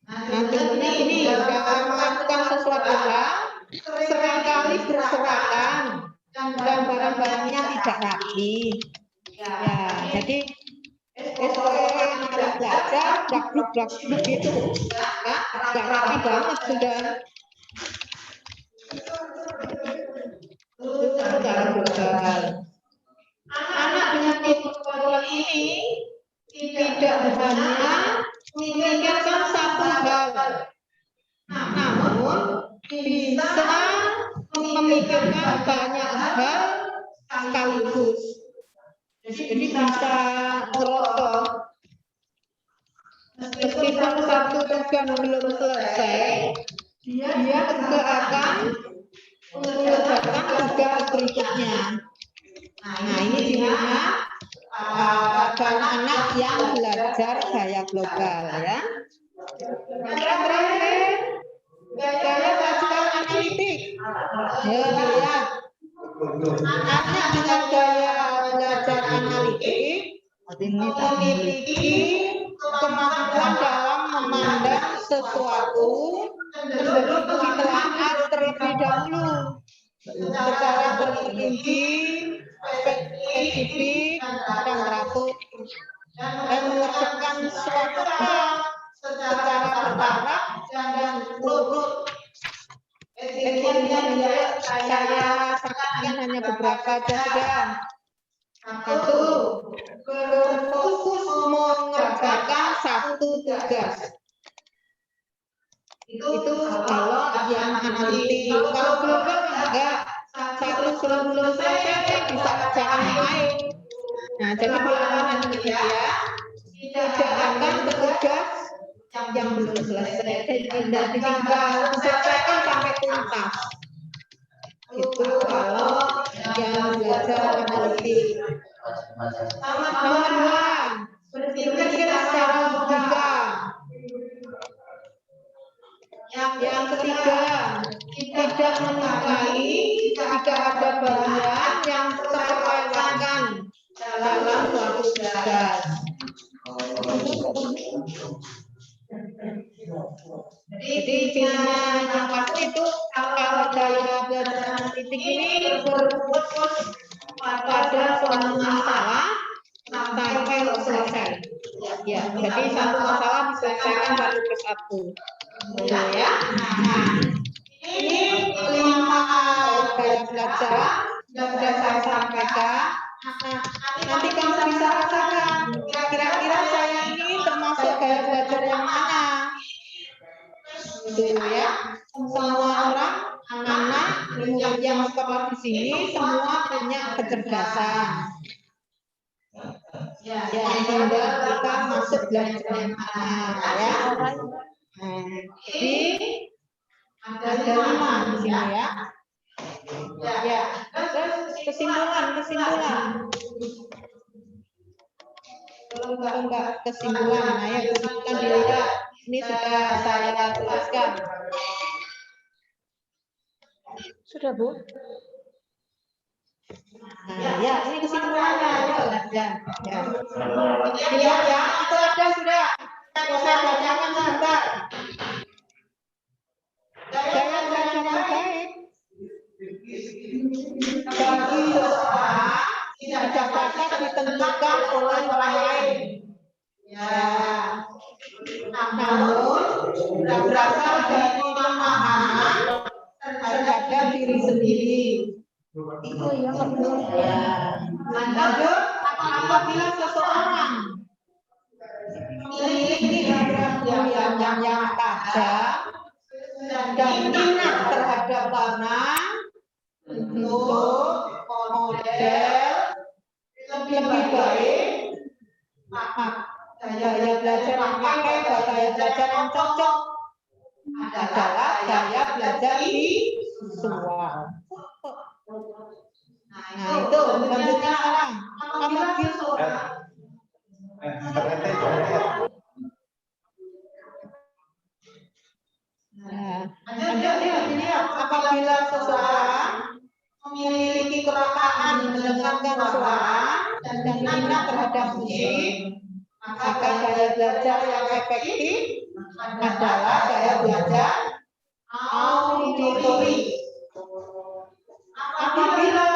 Nah, contohnya ini dalam melakukan sesuatu hal seringkali berserakan dan barang-barangnya tidak rapi. Ya, jadi anak belajar dakluk gitu, ya, nggak rapi banget sudah. Itu gaya global. Anak dengan tipe global ini tidak hanya memikirkan satu hal, namun bisa memikirkan banyak hal sekaligus. Jadi bisa merosot. Meskipun satu tugas belum selesai, dia juga akan mengerjakan tugas berikutnya. Nah, ini cirinya anak yang belajar gaya global, ya. Yang terakhir, gaya belajar analitik. Ya, lihat. Anak dengan gaya belajar analitik memiliki kemampuan dalam memandang sesuatu cenderung ditelaah terlebih dahulu secara terperinci, spesifik, dan teratur, dan mengerjakan suatu hal secara bertahap dan urut. Saya sampaikan hanya beberapa saja. Satu, berfokus mengerjakan satu tugas. Itu kalau yang analitik. Kalau global enggak, satu sebelum selesai bisa kerjaan yang lain. Nah, jadi bilangan ya, tidak akan bertugas yang belum selesai, tidak ditinggal, selesaikan sampai tuntas. Itu kalau yang belajar analitik. Nomor 2, berpikir secara logika. Yang ketiga, tidak menyukai jika ada bagian yang terlewatkan dalam suatu tugas. Jadi cirinya yang pasti itu kalau gaya belajar analitik ini berfokus pada suatu masalah sampai selesai. Ya, jadi satu masalah diselesaikan satu persatu. Ya. Nah, ini 5 gaya belajar yang sudah saya sampaikan. Nah, nanti kamu bisa rasakan kira-kira saya ini termasuk gaya belajar yang mana. Gitu ya. Semua orang, anak, murid yang sekolah di sini semua punya kecerdasan. Ya, tinggal kita masuk belajar yang mana ya. Jadi ada 5 di sini ya. Ya, terus kesimpulan. Kalau enggak kesimpulan, ayo kesimpulan dilihat. Ini sudah saya tuliskan. Sudah, Bu? Nah, ya, ini kesimpulannya. Ya. Lihat ya, itu ada sudah. Saya bacakan sebentar. Gaya belajar yang baik bagi seseorang tidak dapat ditentukan oleh orang lain. Ya. Namun berasal dari pemahaman terhadap diri sendiri. Oh iya, Pak. Ya. Lanjut, apabila seseorang memiliki indera yang tajam minat terhadap warna, bentuk, model, lebih baik gaya belajar yang pakai gaya belajar yang cocok adalah gaya belajar visual. Nah itu selanjutnya sekarang apabila apabila seseorang memiliki kepekaan mendengarkan suara dan minat terhadap musik, maka gaya belajar yang efektif adalah gaya belajar auditori. Apabila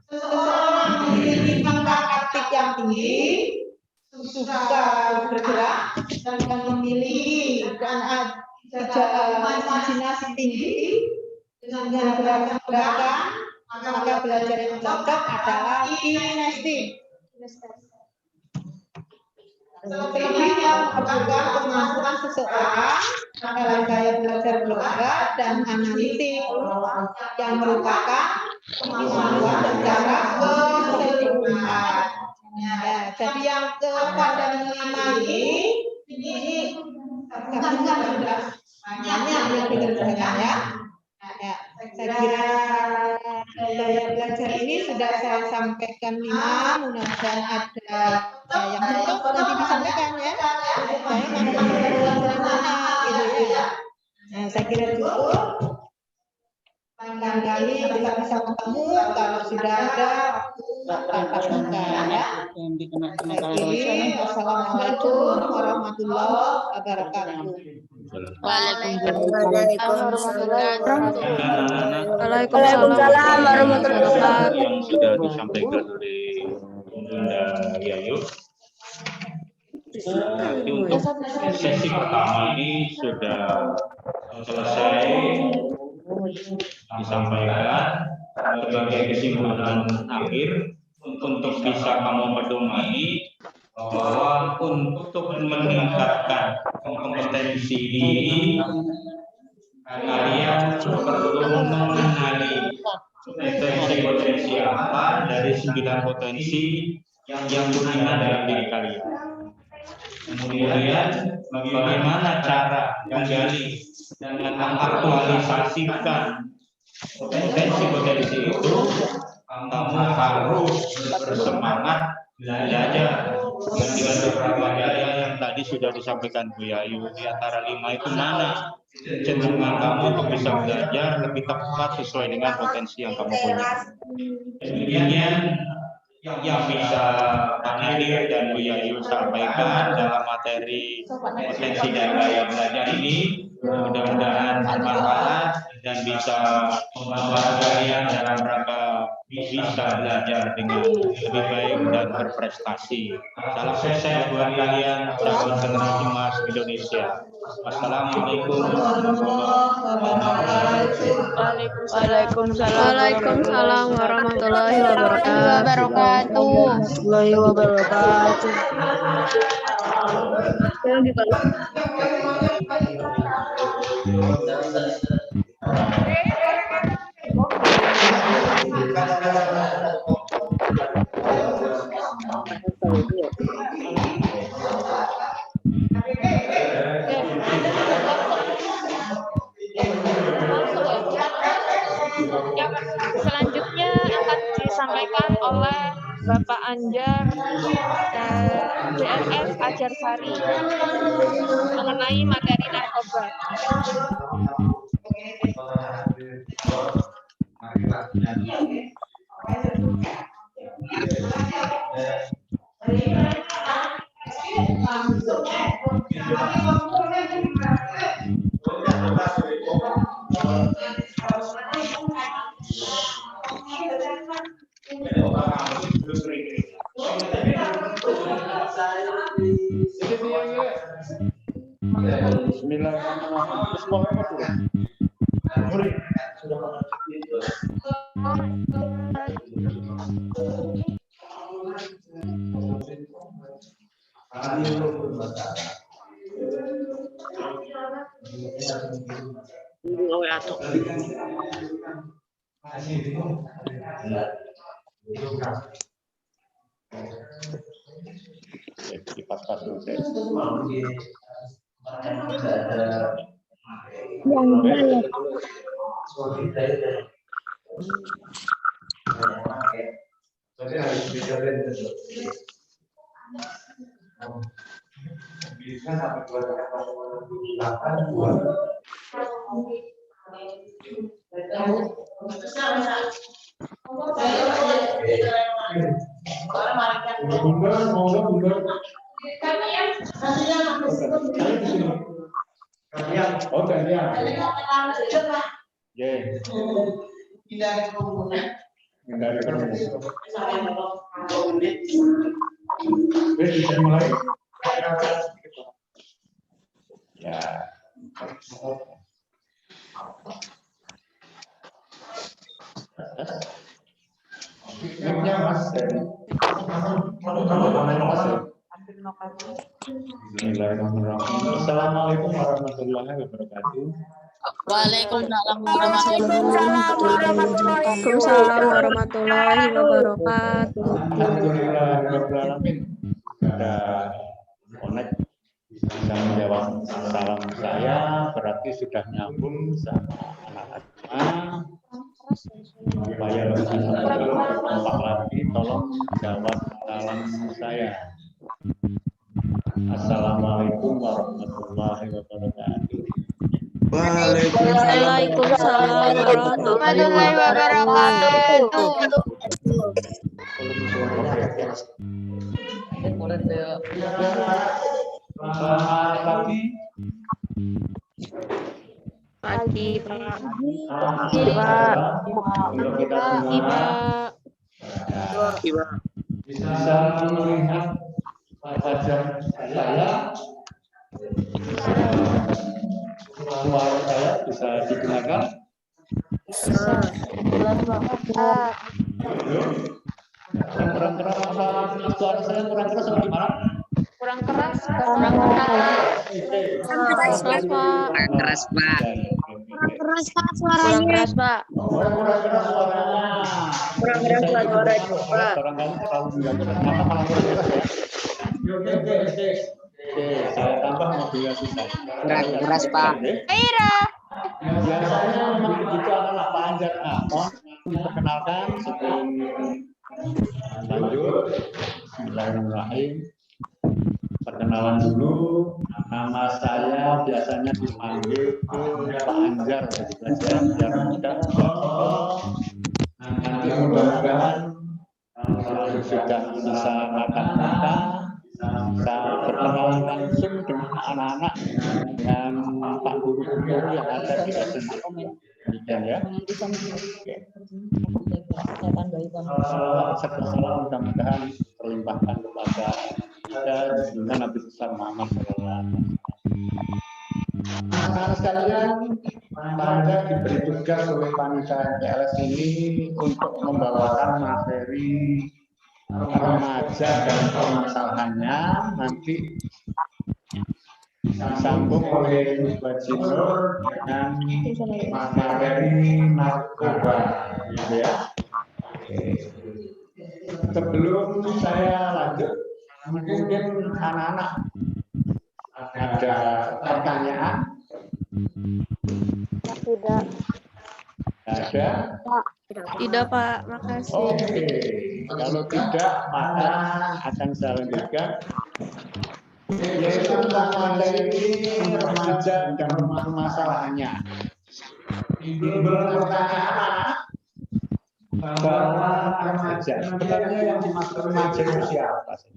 seseorang memiliki tingkat aktif yang tinggi, suka bergerak dan memiliki imajinasi tinggi dengan gerakan-gerakan, maka belajar yang cocok adalah kinestetik. Selebihnya merupakan kemampuan seseorang dalam gaya belajar global dan analitik yang merupakan kemampuan secara keseluruhan. Ya, jadi yang kepada 5 ini gabungan sudah banyak yang dikerjakan ya. Ya, saya kira gaya belajar ini sudah saya sampaikan 5, mudah-mudahan ada yang betul nanti disampaikan ya. Saya masih gitu ya. Nah, saya kira cukup. Barangkali kita bisa ketemu kalau sudah ada tatap muka ya. Wassalamualaikum warahmatullahi wabarakatuh. Waalaikumsalam warahmatullahi wabarakatuh. Yang sudah disampaikan oleh Bunda Yayu. Untuk sesi pertama ini sudah selesai disampaikan sebagai kesimpulan akhir untuk bisa kamu pedomani bahwa untuk meningkatkan kompetensi ini kalian perlu mengenali potensi apa dari 9 potensi yang dominan dalam diri kalian. Kemudian bagaimana cara menggali dan mengaktualisasikan potensi-potensi itu, kamu harus bersemangat belajar dengan beberapa gaya yang tadi sudah disampaikan Bu Yayu. Di antara 5 itu mana cenderungan kamu untuk bisa belajar lebih tepat sesuai dengan potensi yang kamu punya. Kemudian yang bisa Pak Nadir dan Bu Yayu sampaikan dalam materi potensi dan gaya belajar ini mudah-mudahan bermanfaat dan bisa membantu kalian dalam rangka bisa belajar dengan lebih baik dan berprestasi. Salam sukses buat kalian calon generasi emas Indonesia. Wassalamualaikum Waalaikumsalam warahmatullahi wabarakatuh. Selanjutnya akan disampaikan oleh Bapak Anjar DRS Ajarsari mengenai materi narkoba. Bismillahirrahmanirrahim. Pas-pas dulu. Bisa sampai 2008 Ya. Bismillahirrahmanirrahim. Assalamualaikum warahmatullahi wabarakatuh. Waalaikumsalam warahmatullahi wabarakatuh. Waalaikumsalam warahmatullahi wabarakatuh. Alhamdulillahirrahmanirrahim. Sudah connect bisa menjawab salam saya, berarti sudah nyambung sama anak asma. Supaya lebih kompak lagi, tolong jawab salam saya. Assalamualaikum warahmatullahi wabarakatuh. Waalaikumsalam warahmatullahi wabarakatuh. Selamat pagi. Pagi, Pak. Pagi, Pak. Bisa melihat wajah saya, suara saya bisa didengarkan. Yang kurang keras apa suara saya kurang keras atau gimana? Kurang keras, Pak. Keras, Pak. Keras, Pak. Kurang keras Kurang keras, Pak. kurang keras suaranya. Kurang keras, Pak, suaranya, Pak. Barangkali terlalu mengganggu. Kenapa malah kurang keras ya? Oke, saya tambah modulasinya. Kurang keras, Pak. Biasanya memang begitu anak-anak Pak Anjar. Mohon diperkenalkan sebelum lanjut. Bismillahirrahmanirrahim. Perkenalan dulu, nama saya biasanya dipanggil Pak Anjar, biar mudah. Nanti mudah-mudahan kalau sudah bisa makan-makan, bisa berkenalan langsung dengan anak-anak dan Pak guru-guru yang ada di SMK. Demikian ya. Salam mudah-mudahan terlimpahkan kepada kita sehingga Nabi besar Muhammad SAW. Anak-anak sekalian, Anda diberi tugas oleh panitia PLS ini untuk membawakan materi remaja dan permasalahannya nanti disambung oleh Mbak Jinur dengan materi narkoba, gitu ya. Sebelum saya lanjut, mungkin anak-anak ada pertanyaan? Tidak. Ada? Tidak, Pak. Makasih. Oke, kalau tidak maka akan saya lanjutkan. Yaitu tentang materi remaja dan permasalahannya. Timbul pertanyaan bahwa remaja, sebenarnya yang dimaksud remaja itu siapa sih?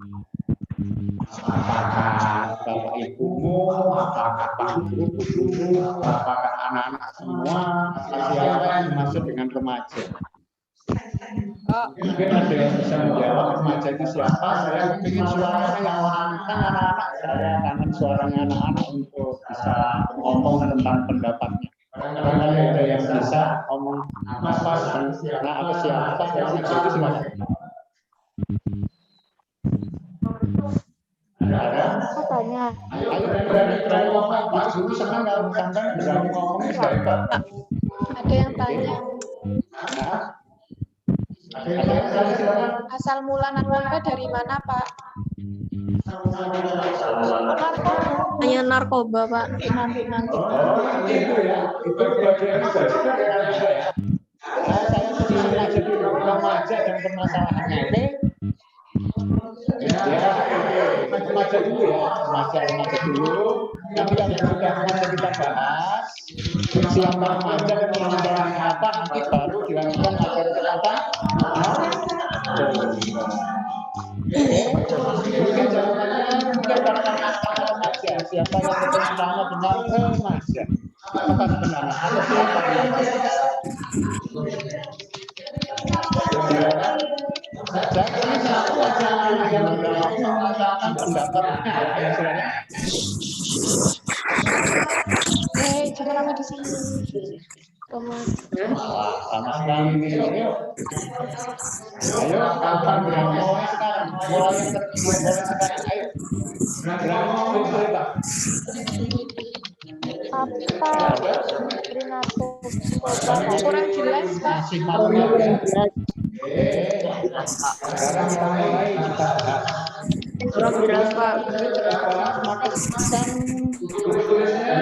Apakah bapak ibumu, apakah pak guru-gurumu, apakah anak-anak semua, siapa yang dimaksud dengan remaja? Mungkin ada yang bisa menjawab remaja itu siapa? Saya ingin suaranya yang lantang anak-anak. Saya kangen suaranya anak-anak untuk bisa ngomong tentang pendapatnya. Barangkali ada yang bisa ngomong apa atau siapa remaja itu silakan. Ada? tanya. Ayo berani ngomong. Pak Guru senang kalau sampean berani ngomong baik. Ada yang tanya. Asal mula narkoba dari mana, Pak? Hanya narkoba, Pak. Nanti. Itu ya. Itu bagian ya. Saya sendiri aja di remaja dan permasalahannya ini. Ya, remaja dulu ya, remaja dulu. Nanti kalau sudah remaja kita bahas, siapa remaja dan permasalahannya apa, nanti baru dilanjutkan agar apa? Mungkin jawabannya mungkin karena remaja. Siapa yang bertentangan dengan remaja? Apa sebenarnya? Atau siapa yang mengatakan pendapatnya Jangan lama di sini. sama sekali ini. Ayo, kapan berani mulai sekarang? Mulai sekarang. Ayo, berani ngomong Pak. Apa? Dari narkoba. Kurang jelas, Pak. Masih malu ya. Sekarang mulai kita bahas. Kurang jelas, Pak. Maka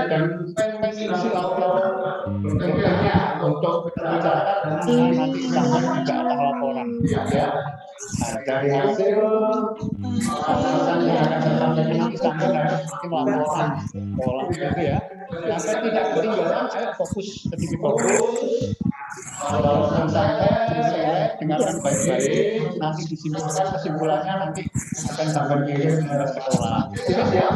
dan pensi auto untuk mencatat nanti sampai juga ada laporan ya. Dari hasil yang akan disampaikan nanti sampai mungkin laporan itu ya. Sampai tidak ketinggalan, saya fokus sedikit fokus. Kalau sampai dengarkan baik-baik, nanti disimpulkan kesimpulannya nanti akan sampai kirim ke sekolah. Siap ya?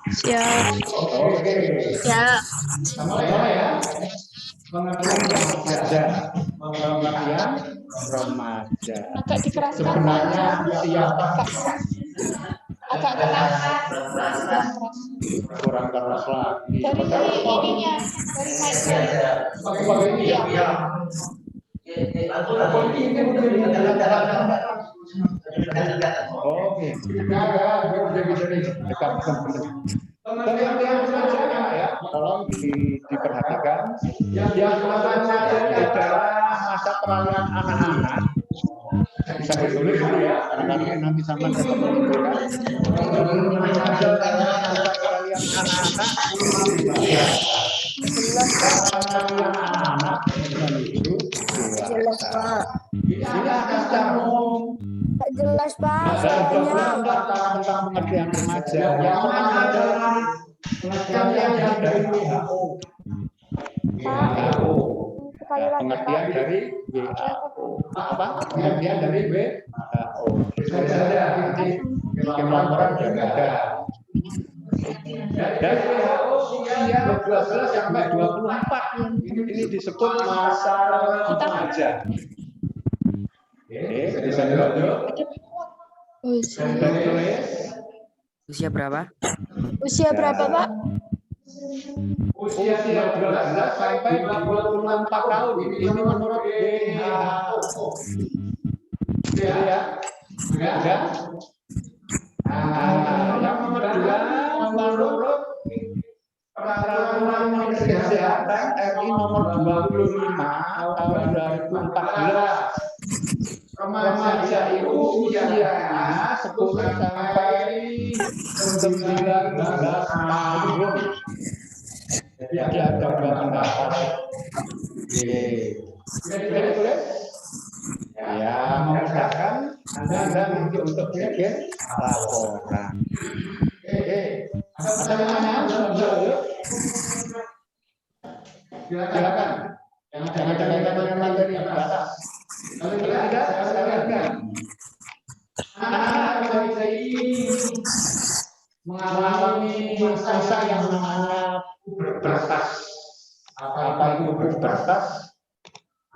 Siap. Oke. Siap. Sama-sama ya. Pengertian remaja. Agak dikeraskan. Sebenarnya siapa? Agak keras. Kurang keras lagi. Dari ininya, dari mic-nya. Pakai ini ya. Oke. Pengertian remaja ya, tolong diperhatikan. Yang namanya adalah masa peralihan anak-anak. Bisa ditulis dulu ya, karena nanti sama dapat menunjukkan. Masa peralihan anak-anak. Anak-anak menuju dewasa. Ini akan kamu Jelas, Pak. tentang pengertian remaja. Yang mana adalah pengertian dari WHO. Pengertian dari WHO. Apa? Pengertian dari WHO. Saja nanti bikin laporan dan ada. Dari WHO usia 12 sampai 24 ini disebut masa remaja. Bisa dilanjut. Usia berapa? Usia berapa, Pak? Usia 12 sampai 24 tahun. Ini menurut WHO. Ya. Sudah. Yang nomor 2 menurut Peraturan Menteri Kesehatan RI nomor 25 tahun 2014. Remaja itu usianya 10 sampai 19 tahun. Jadi ada dua pendapat. Sudah tulis? Ya, memudahkan Anda nanti untuk bikin laporan. Ada yang nanya? Silakan. Jangan materi yang atas. Kalau tidak, silakan. Anak-anak ini mengalami masa yang namanya pubertas. Apa itu pubertas?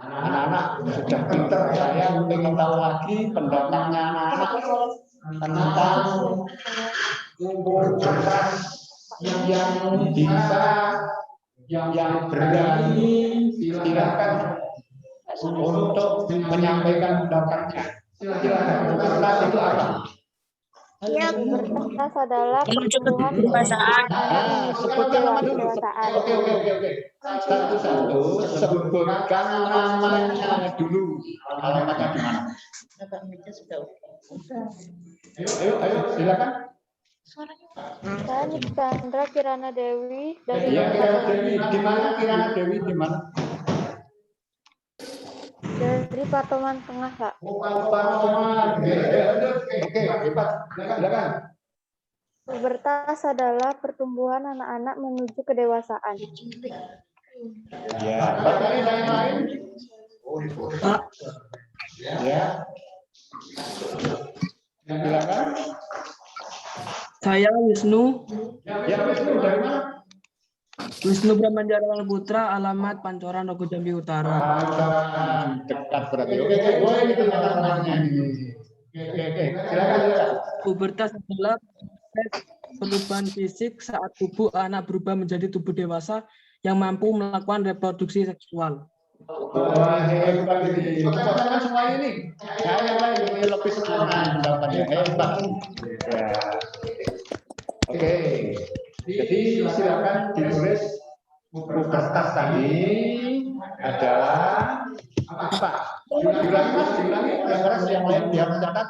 Anak-anak sudah pintar, saya ingin tahu lagi pendapatnya anak-anak tentang pubertas yang bisa, yang berani, silakan untuk menyampaikan pendapatnya. Silakan. Pubertas itu apa? Pubertas adalah Menuju ke pertumbuhan kedewasaan. anak menuju Sebutkan nama dulu. kedewasaan. Oke. Satu-satu sebutkan namanya dulu. Alamatnya di mana? Ayo, silakan. Saya Chandra Kirana Dewi dari Iya, Kirana Dewi. Di mana Kirana Dewi? Di mana? dari Patoman Tengah, Pak. Patoman. Oke, cepat. Silakan. Pubertas adalah pertumbuhan anak-anak menuju kedewasaan. Ya, barangkali ada yang lain? Ya. Silakan. Saya Wisnu, Ya, Wisnu dari mana? Wisnu Bramanjarawan Putra, alamat Pancoran, Rogo Jambi Utara. Pancoran, dekat berarti. Oke, boleh kita namanya ini. Oke, silakan. Pubertas adalah proses perubahan fisik saat tubuh anak berubah menjadi tubuh dewasa yang mampu melakukan reproduksi seksual. Wah, hebat ini. Teman-teman semua ini. Ya, yang lain ini lebih semangat jawabannya. Hebat. Ya. Oke. Jadi silakan ditulis pubertas tadi adalah apa? Diulangi Mas, diulangi. Yang keras yang lain biar mencatat.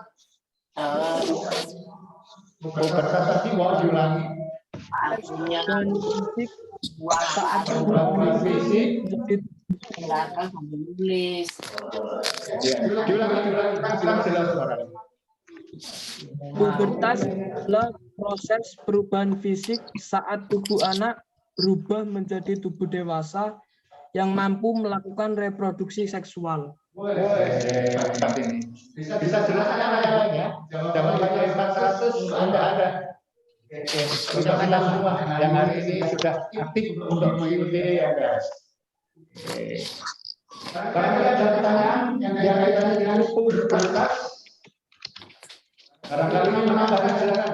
Pubertas tadi mau diulangi. Dan fisik saat Perubahan fisik. Silakan sambil nulis. Ya, diulangi. Kurang jelas suaranya. pubertas adalah proses perubahan fisik saat tubuh anak berubah menjadi tubuh dewasa yang mampu melakukan reproduksi seksual. Hebat ini. Bisa jelaskan yang lain ya. Jawabannya 400 Anda ada. Sudah kita semua yang hari ini sudah aktif untuk mengikuti MPS. Barangkali ada pertanyaan yang kaitannya dengan pubertas. Barangkali menambahkan, silakan.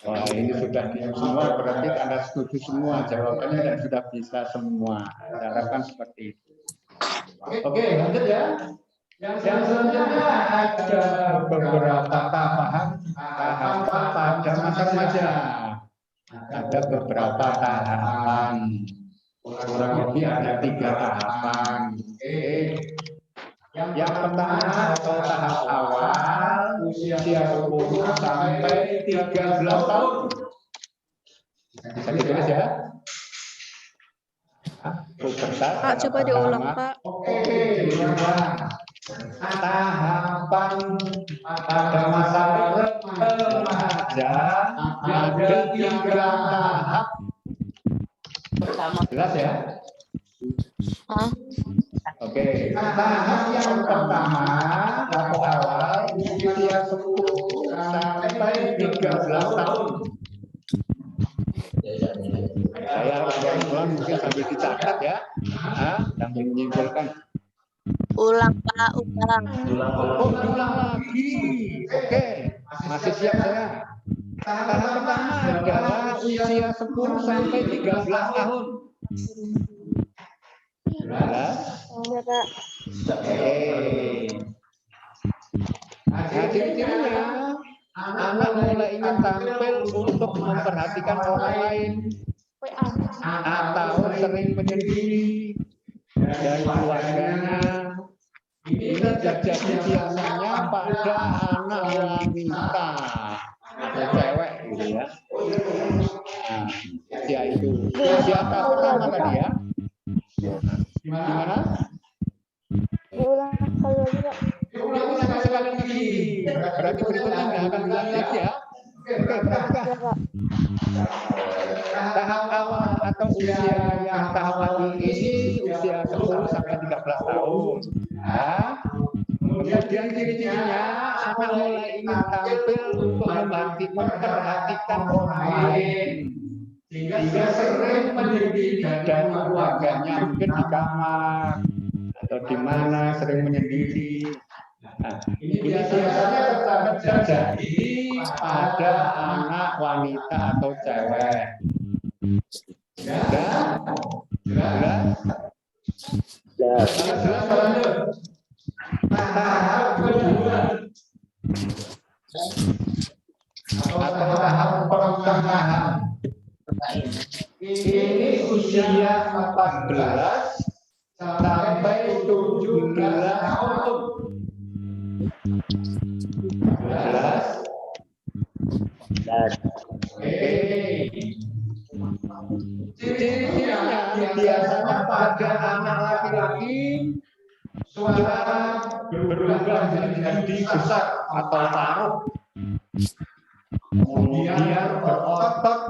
Wah, ini sudah diam semua, berarti Anda setuju semua jawabannya dan sudah bisa semua. Saya harapkan seperti itu. Oke, lanjut ya. Yang selanjutnya ada beberapa tahapan pada masa remaja. Ada beberapa tahapan. Kurang lebih ada 3 tahapan. Oke. Yang pertama atau tahap awal usia 10 sampai 13 tahun. Bisa ditulis ya. Pak, coba diulang, Pak. Oke, tahapan pada masa remaja ada 3 tahap. Jelas ya? Oke, tahap yang pertama tahap awal usia 10 sampai 13 tahun. Saya ulang mungkin sambil dicatat ya, sambil menyimpulkan. Ulang Pak, ulang. Oh, ulang lagi. Oke, masih siap saya. Tahap pertama adalah usia 10 sampai 13 tahun. Jelas? Ya, Pak. Oke. Nah, ciri-cirinya anak mulai ingin tampil untuk memperhatikan orang lain atau sering menyendiri dari keluarganya. Ini terjadi biasanya pada anak wanita atau cewek gitu ya. Nah, usia itu. Usia pertama tadi ya. Gimana? Diulang sekali lagi, Pak. Ulang sekali lagi. Berarti berikutnya nggak akan ulang lagi ya. Oke, perhatikan. Ya, Pak. Tahap awal atau usia yang tahap awal ini usia 10 sampai 13 tahun. Nah, kemudian ciri-cirinya anak mulai ingin tampil untuk memperhatikan orang lain. Sehingga sering menyendiri dari keluarganya, mungkin di kamar atau di mana sering menyendiri. Nah, ini biasanya terjadi pada anak wanita atau cewek. Jelas? Jelas? Jelas, lanjut. atau tahap pertengahan. Ini usia 14 sampai 17 tahun. 17. Oke. Ciri-cirinya biasanya pada anak laki-laki suara berubah menjadi besar atau taruh. Kemudian berotot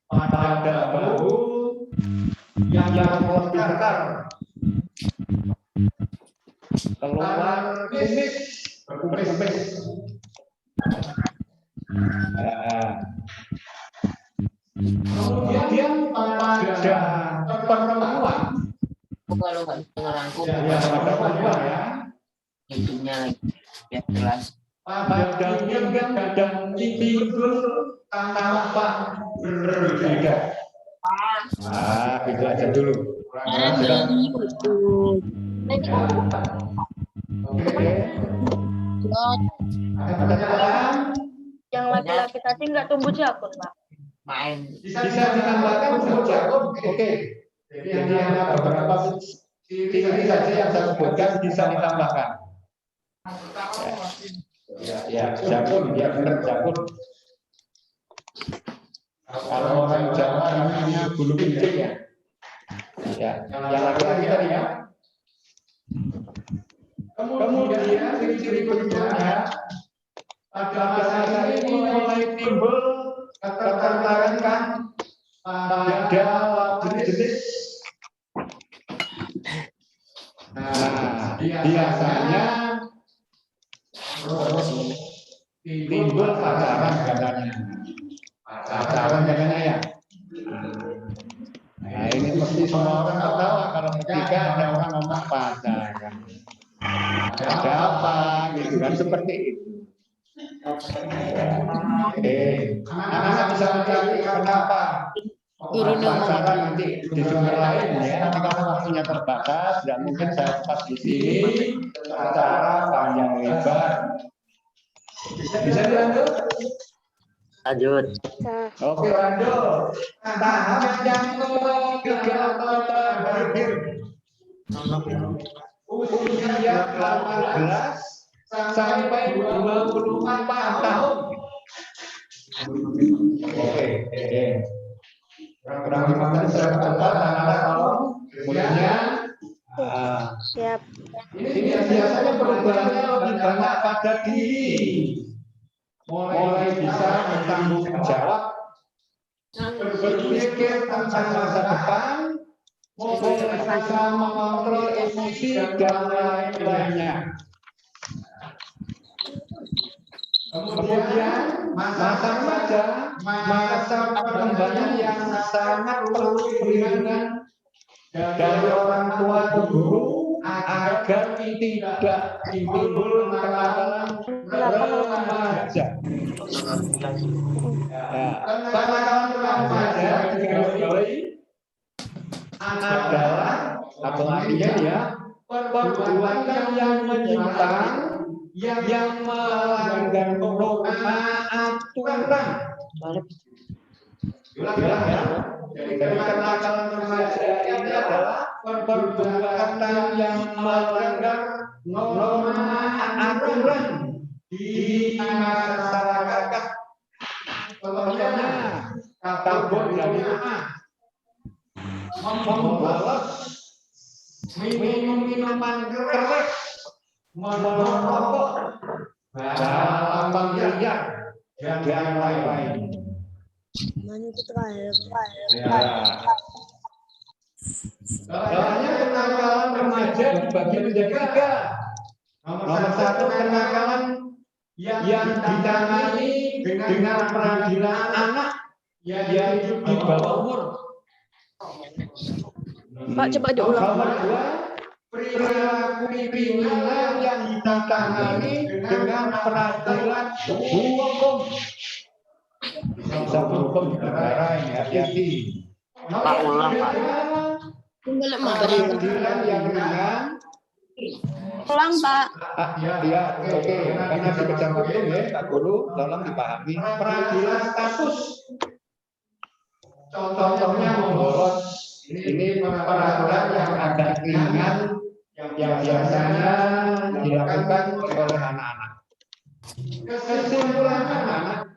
pada bahu yang melontar, keluar kumis berkumis. Kemudian pada perempuan, Kalau nggak bisa ngerangkum, pada perempuan ya, intinya biar jelas. pada dan timbul tampak berbeda. Itu aja dulu. Oke. Ada tambahan? Yang laki-laki tadi nggak tumbuh jagung, Pak. Main. Bisa ditambahkan tumbuh jagung. Oke. Jadi ada beberapa ciri saja yang saya sebutkan bisa ditambahkan. Ya, jagung, ya benar jagung. Kalau orang Jawa namanya bulu kencing ya. Ya, yang laki-laki tadi ya. Kemudian ciri-ciri berikutnya pada masa ini mulai timbul ketertarikan pada jenis-jenis. Nah, biasanya timbul pacaran katanya. Pacaran katanya ya. Nah, ini pasti semua orang ketawa kalau ketika ada orang ngomong pacaran. Ada apa gitu kan seperti itu. Anak-anak bisa mencari kenapa pacaran nanti di sumber lain ya. Nanti kalau waktunya terbatas, tidak mungkin saya pas di sini secara panjang lebar. Bisa dilanjut? Lanjut. Oke, lanjut. Tahap yang ketiga atau terakhir. Usia 18 sampai 24 tahun. Oke. Kurang dimakan secara ketat anak-anak kalau kemudian Siap. ini biasanya perubahannya lebih banyak pada diri. Mulai bisa bertanggung jawab, berpikir tentang masa depan, mulai bisa mengontrol emosi dan lain-lainnya. Kemudian masa remaja, masa perkembangan yang sangat perlu bimbingan dari orang tua atau guru agar tidak timbul kenakalan remaja. Kenakalan remaja adalah atau artinya ya perbuatan yang menyimpang, yang melanggar norma aturan. Ulang ya. Jadi kenakalan remaja ini adalah perbuatan yang melanggar norma aturan di masyarakat. Contohnya kabur dari rumah, membolos, minum minuman keras, merokok, balapan liar, dan lain-lain. Soalnya kenakalan remaja dibagi menjadi 3. Nomor 1 kenakalan yang ditangani dengan peradilan anak, yaitu di bawah umur. Pak, coba diulang. Nomor 2 perilaku kriminal yang ditangani dengan peradilan hukum. Bisa hukum di negara ini hati-hati. Pak ulang, Pak. Peradilan yang ringan Ulang, Pak. Ya, oke. Karena dikejar waktu ya, Pak Guru, tolong dipahami. Peradilan status. Contohnya membolos. Ini peraturan yang agak ringan, yang biasanya dilakukan oleh anak-anak. Kesimpulannya mana?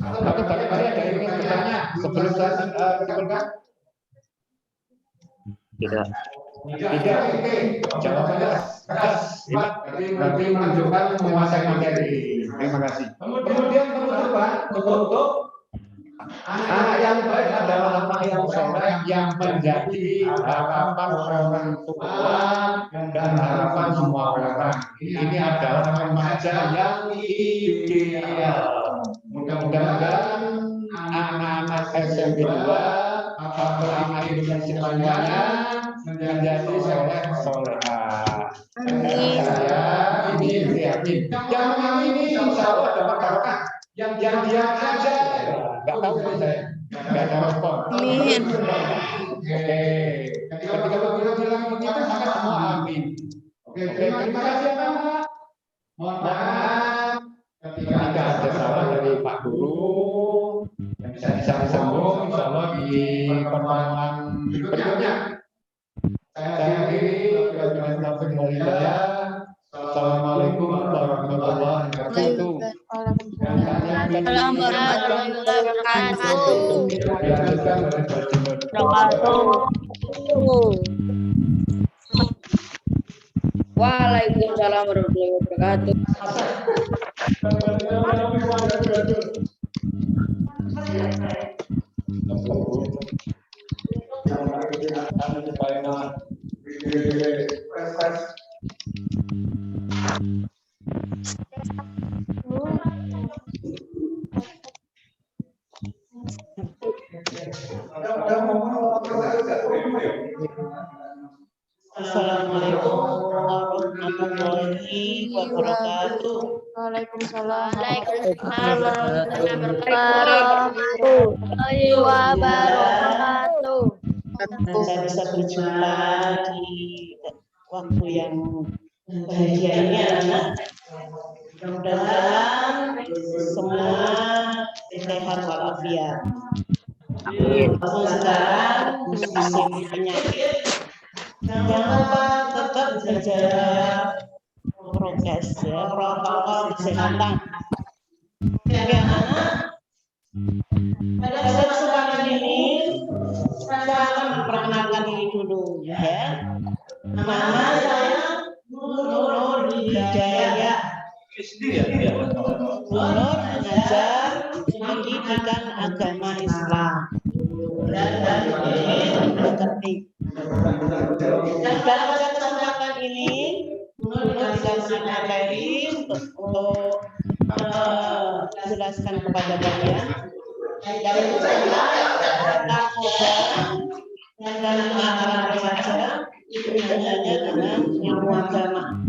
Atau barangkali ada yang ingin bertanya sebelum saya simpulkan? Tidak. Tidak, oke. Jawabannya tegas. Berarti menunjukkan menguasai materi. Terima kasih. Kemudian penutup. Anak yang baik adalah anak yang soleh yang menjadi harapan orang tua dan harapan semua orang. Ini adalah remaja yang ideal. Mudah-mudahan anak-anak SMP 2 atau anak Indonesia semuanya menjadi soleh-solehah. Saya ini yakin. Yang mengamini insya Allah dapat barokah. Yang diam aja, nggak tahu saya, nggak ada respon. Amin. Oke. Ketika begitu bilang begitu, maka semua amin. Oke. Terima kasih Pak. Mohon maaf ketika ada salah dari Pak Guru yang bisa disambung, insya Allah di pertemuan berikutnya. Saya akhiri. Assalamualaikum warahmatullahi wabarakatuh. Assalamualaikum warahmatullahi wabarakatuh. Waalaikumsalam warahmatullahi wabarakatuh. Assalamualaikum warahmatullahi wabarakatuh. Waalaikumsalam warahmatullahi wabarakatuh. Kita bisa berjumpa di waktu yang bahagia ini, anak. Mudah-mudahan semua sehat walafiat. Walaupun sekarang musim penyakit, jangan lupa tetap jaga prokes ya, protokol kesehatan. Ya, anak. Pada kesempatan ini saya akan memperkenalkan diri dulu ya. Nama saya Nur Hidayah. Nur mengajar pendidikan agama Islam dan mengerti. Dan pada kesempatan ini Nur dikasih materi untuk menjelaskan kepada kalian dari narkoba dan penanganan remaja hubungannya dengan ilmu agama.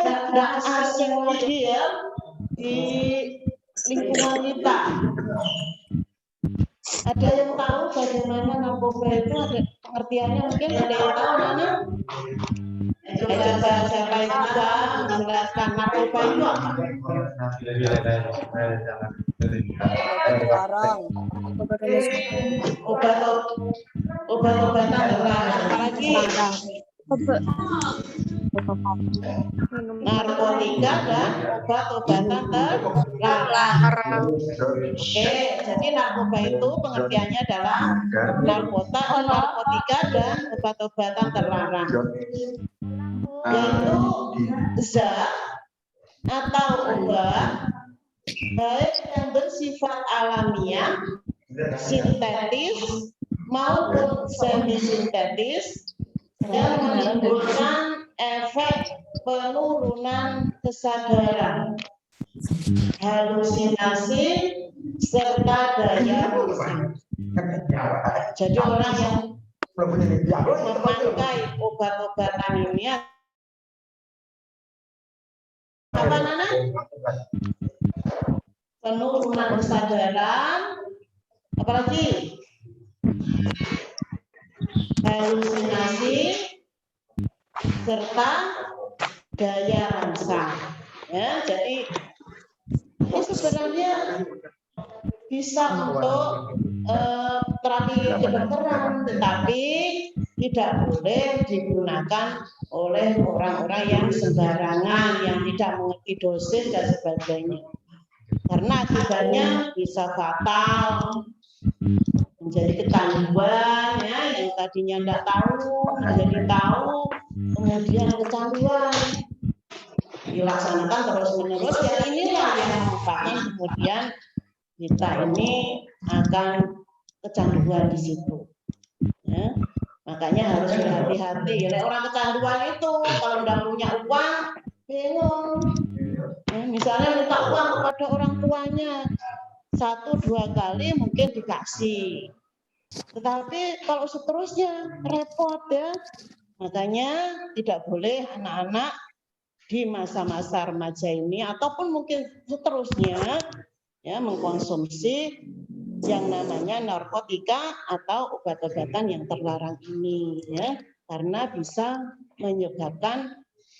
Tidak asing lagi ya di lingkungan kita. Ada yang tahu bagaimana narkoba itu? Ada pengertiannya mungkin? Ada yang tahu mana? Coba siapa yang bisa menjelaskan narkoba itu apa? Obat-obatan terlarang. Apalagi narkotika dan obat-obatan terlarang. Oke, jadi narkoba itu pengertiannya adalah narkotika dan obat-obatan terlarang. Yaitu zat atau obat baik yang bersifat alamiah, sintetis maupun semi sintetis yang menimbulkan efek penurunan kesadaran, halusinasi serta daya rusak. Jadi orang yang memakai obat-obatan ini apa Nana? Penurunan kesadaran, apalagi halusinasi, serta daya rangsang. Ya, jadi ini sebenarnya bisa untuk terapi kedokteran, tetapi tidak boleh digunakan oleh orang-orang yang sembarangan, yang tidak mengerti dosis dan sebagainya. Karena akibatnya bisa fatal, menjadi kecanduan, ya, yang tadinya tidak tahu menjadi tahu, kemudian kecanduan, dilaksanakan terus-menerus. Yang inilah yang menyebabkan kemudian kita ini akan kecanduan di situ. Ya. Makanya harus berhati-hati. Orang kecanduan itu kalau tidak punya uang, bingung. Misalnya minta uang kepada orang tuanya 1-2 kali mungkin dikasih, tetapi kalau seterusnya repot ya. Makanya tidak boleh anak-anak di masa-masa remaja ini ataupun mungkin seterusnya ya mengkonsumsi yang namanya narkotika atau obat-obatan yang terlarang ini ya, karena bisa menyebabkan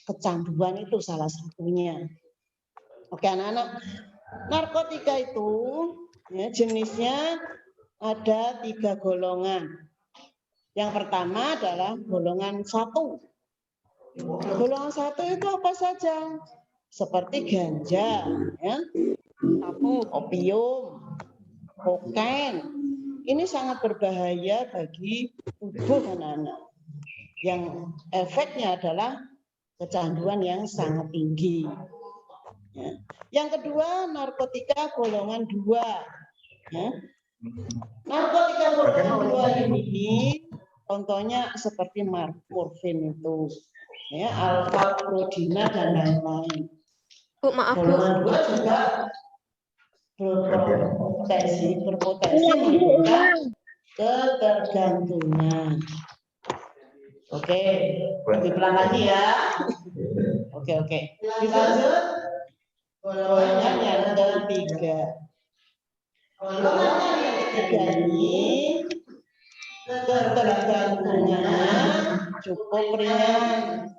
kecanduan, itu salah satunya. Oke anak-anak, narkotika itu ya, jenisnya ada 3 golongan. Yang pertama adalah golongan 1. Golongan 1 itu apa saja? Seperti ganja, ya, opium, kokain. Ini sangat berbahaya bagi tubuh anak-anak. Yang efeknya adalah kecanduan yang sangat tinggi. Ya. Yang kedua, narkotika golongan 2. Ya. Narkotika golongan 2 ini contohnya seperti morfin itu, ya, alfa, prodina dan lain-lain. Bu, maaf Bu. Golongan 2 juga berpotensi menimbulkan ketergantungan. Oke, diulang lagi ya. Oke. Dilanjut. Golongan yang ketiga. Golongan yang ketiga ini ketergantungannya cukup ringan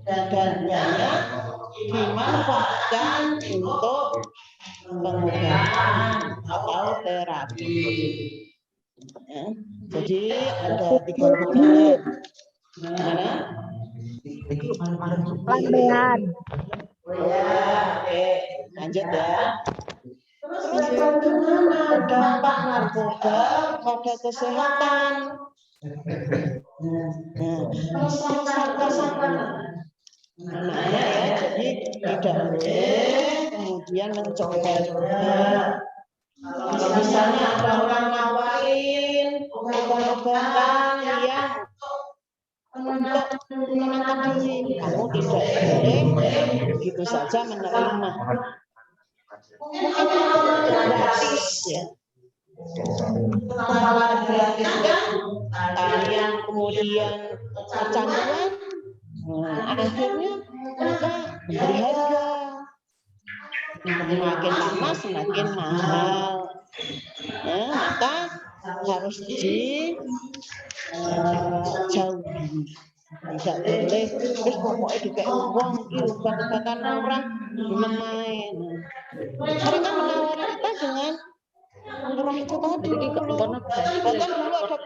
dan dananya dimanfaatkan untuk pengobatan atau terapi. Ya, jadi ada 3 golongan. Mana? Pelanggan. Ya, oke. Lanjut ya. Terus bagaimana dampak narkoba pada kesehatan? Namanya ya, jadi tidak boleh kemudian mencoba-coba. Kalau misalnya ada orang nawarin obat-obatan yang untuk menenangkan diri, kamu tidak boleh begitu saja menerima. Mungkin gratis ya. Tawaran gratis kan, kalian kemudian kecanduan, akhirnya mereka beri harga. Semakin lama semakin mahal. Ya, maka harus dijauhi. Tidak boleh terus pokoknya dikasih uang itu obat-obatan orang belum main. Mereka menawari kita dengan murah itu tadi. Bahkan dulu ada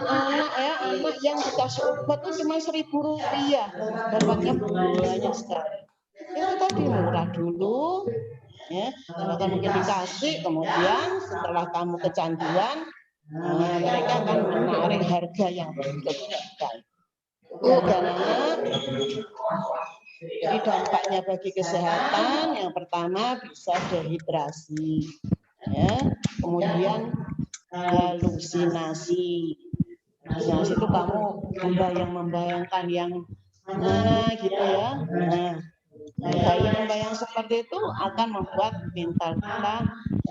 anak yang dikasih obat itu cuma Rp1.000, dapatnya banyak sekali. Itu tadi murah dulu, ya, bahkan mungkin dikasih, kemudian setelah kamu kecanduan, mereka akan menarik harga yang berlebihan. Karena jadi dampaknya bagi kesehatan yang pertama bisa dehidrasi, ya, kemudian halusinasi. Halusinasi itu kamu membayangkan yang mana gitu ya. Bayang-bayang seperti itu akan membuat mental kita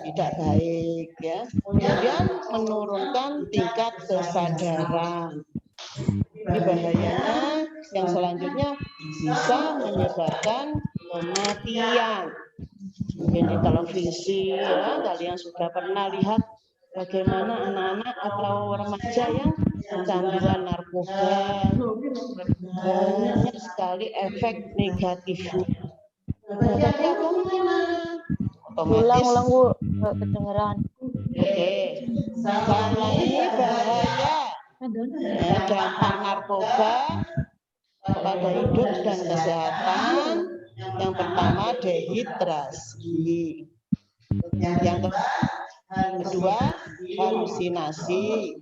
tidak baik ya. Kemudian menurunkan tingkat kesadaran. Ini bahayanya yang selanjutnya bisa menyebabkan kematian. Mungkin di televisi ya, kalian sudah pernah lihat bagaimana anak-anak atau remaja yang kecanduan narkoba, banyak sekali efek negatifnya. Jadi agamanya otomatis. Ulang Bu, nggak kedengeran. Oke, karena ini bahaya dampak narkoba pada hidup dan kesehatan. Yang pertama dehidrasi, yang kedua halusinasi,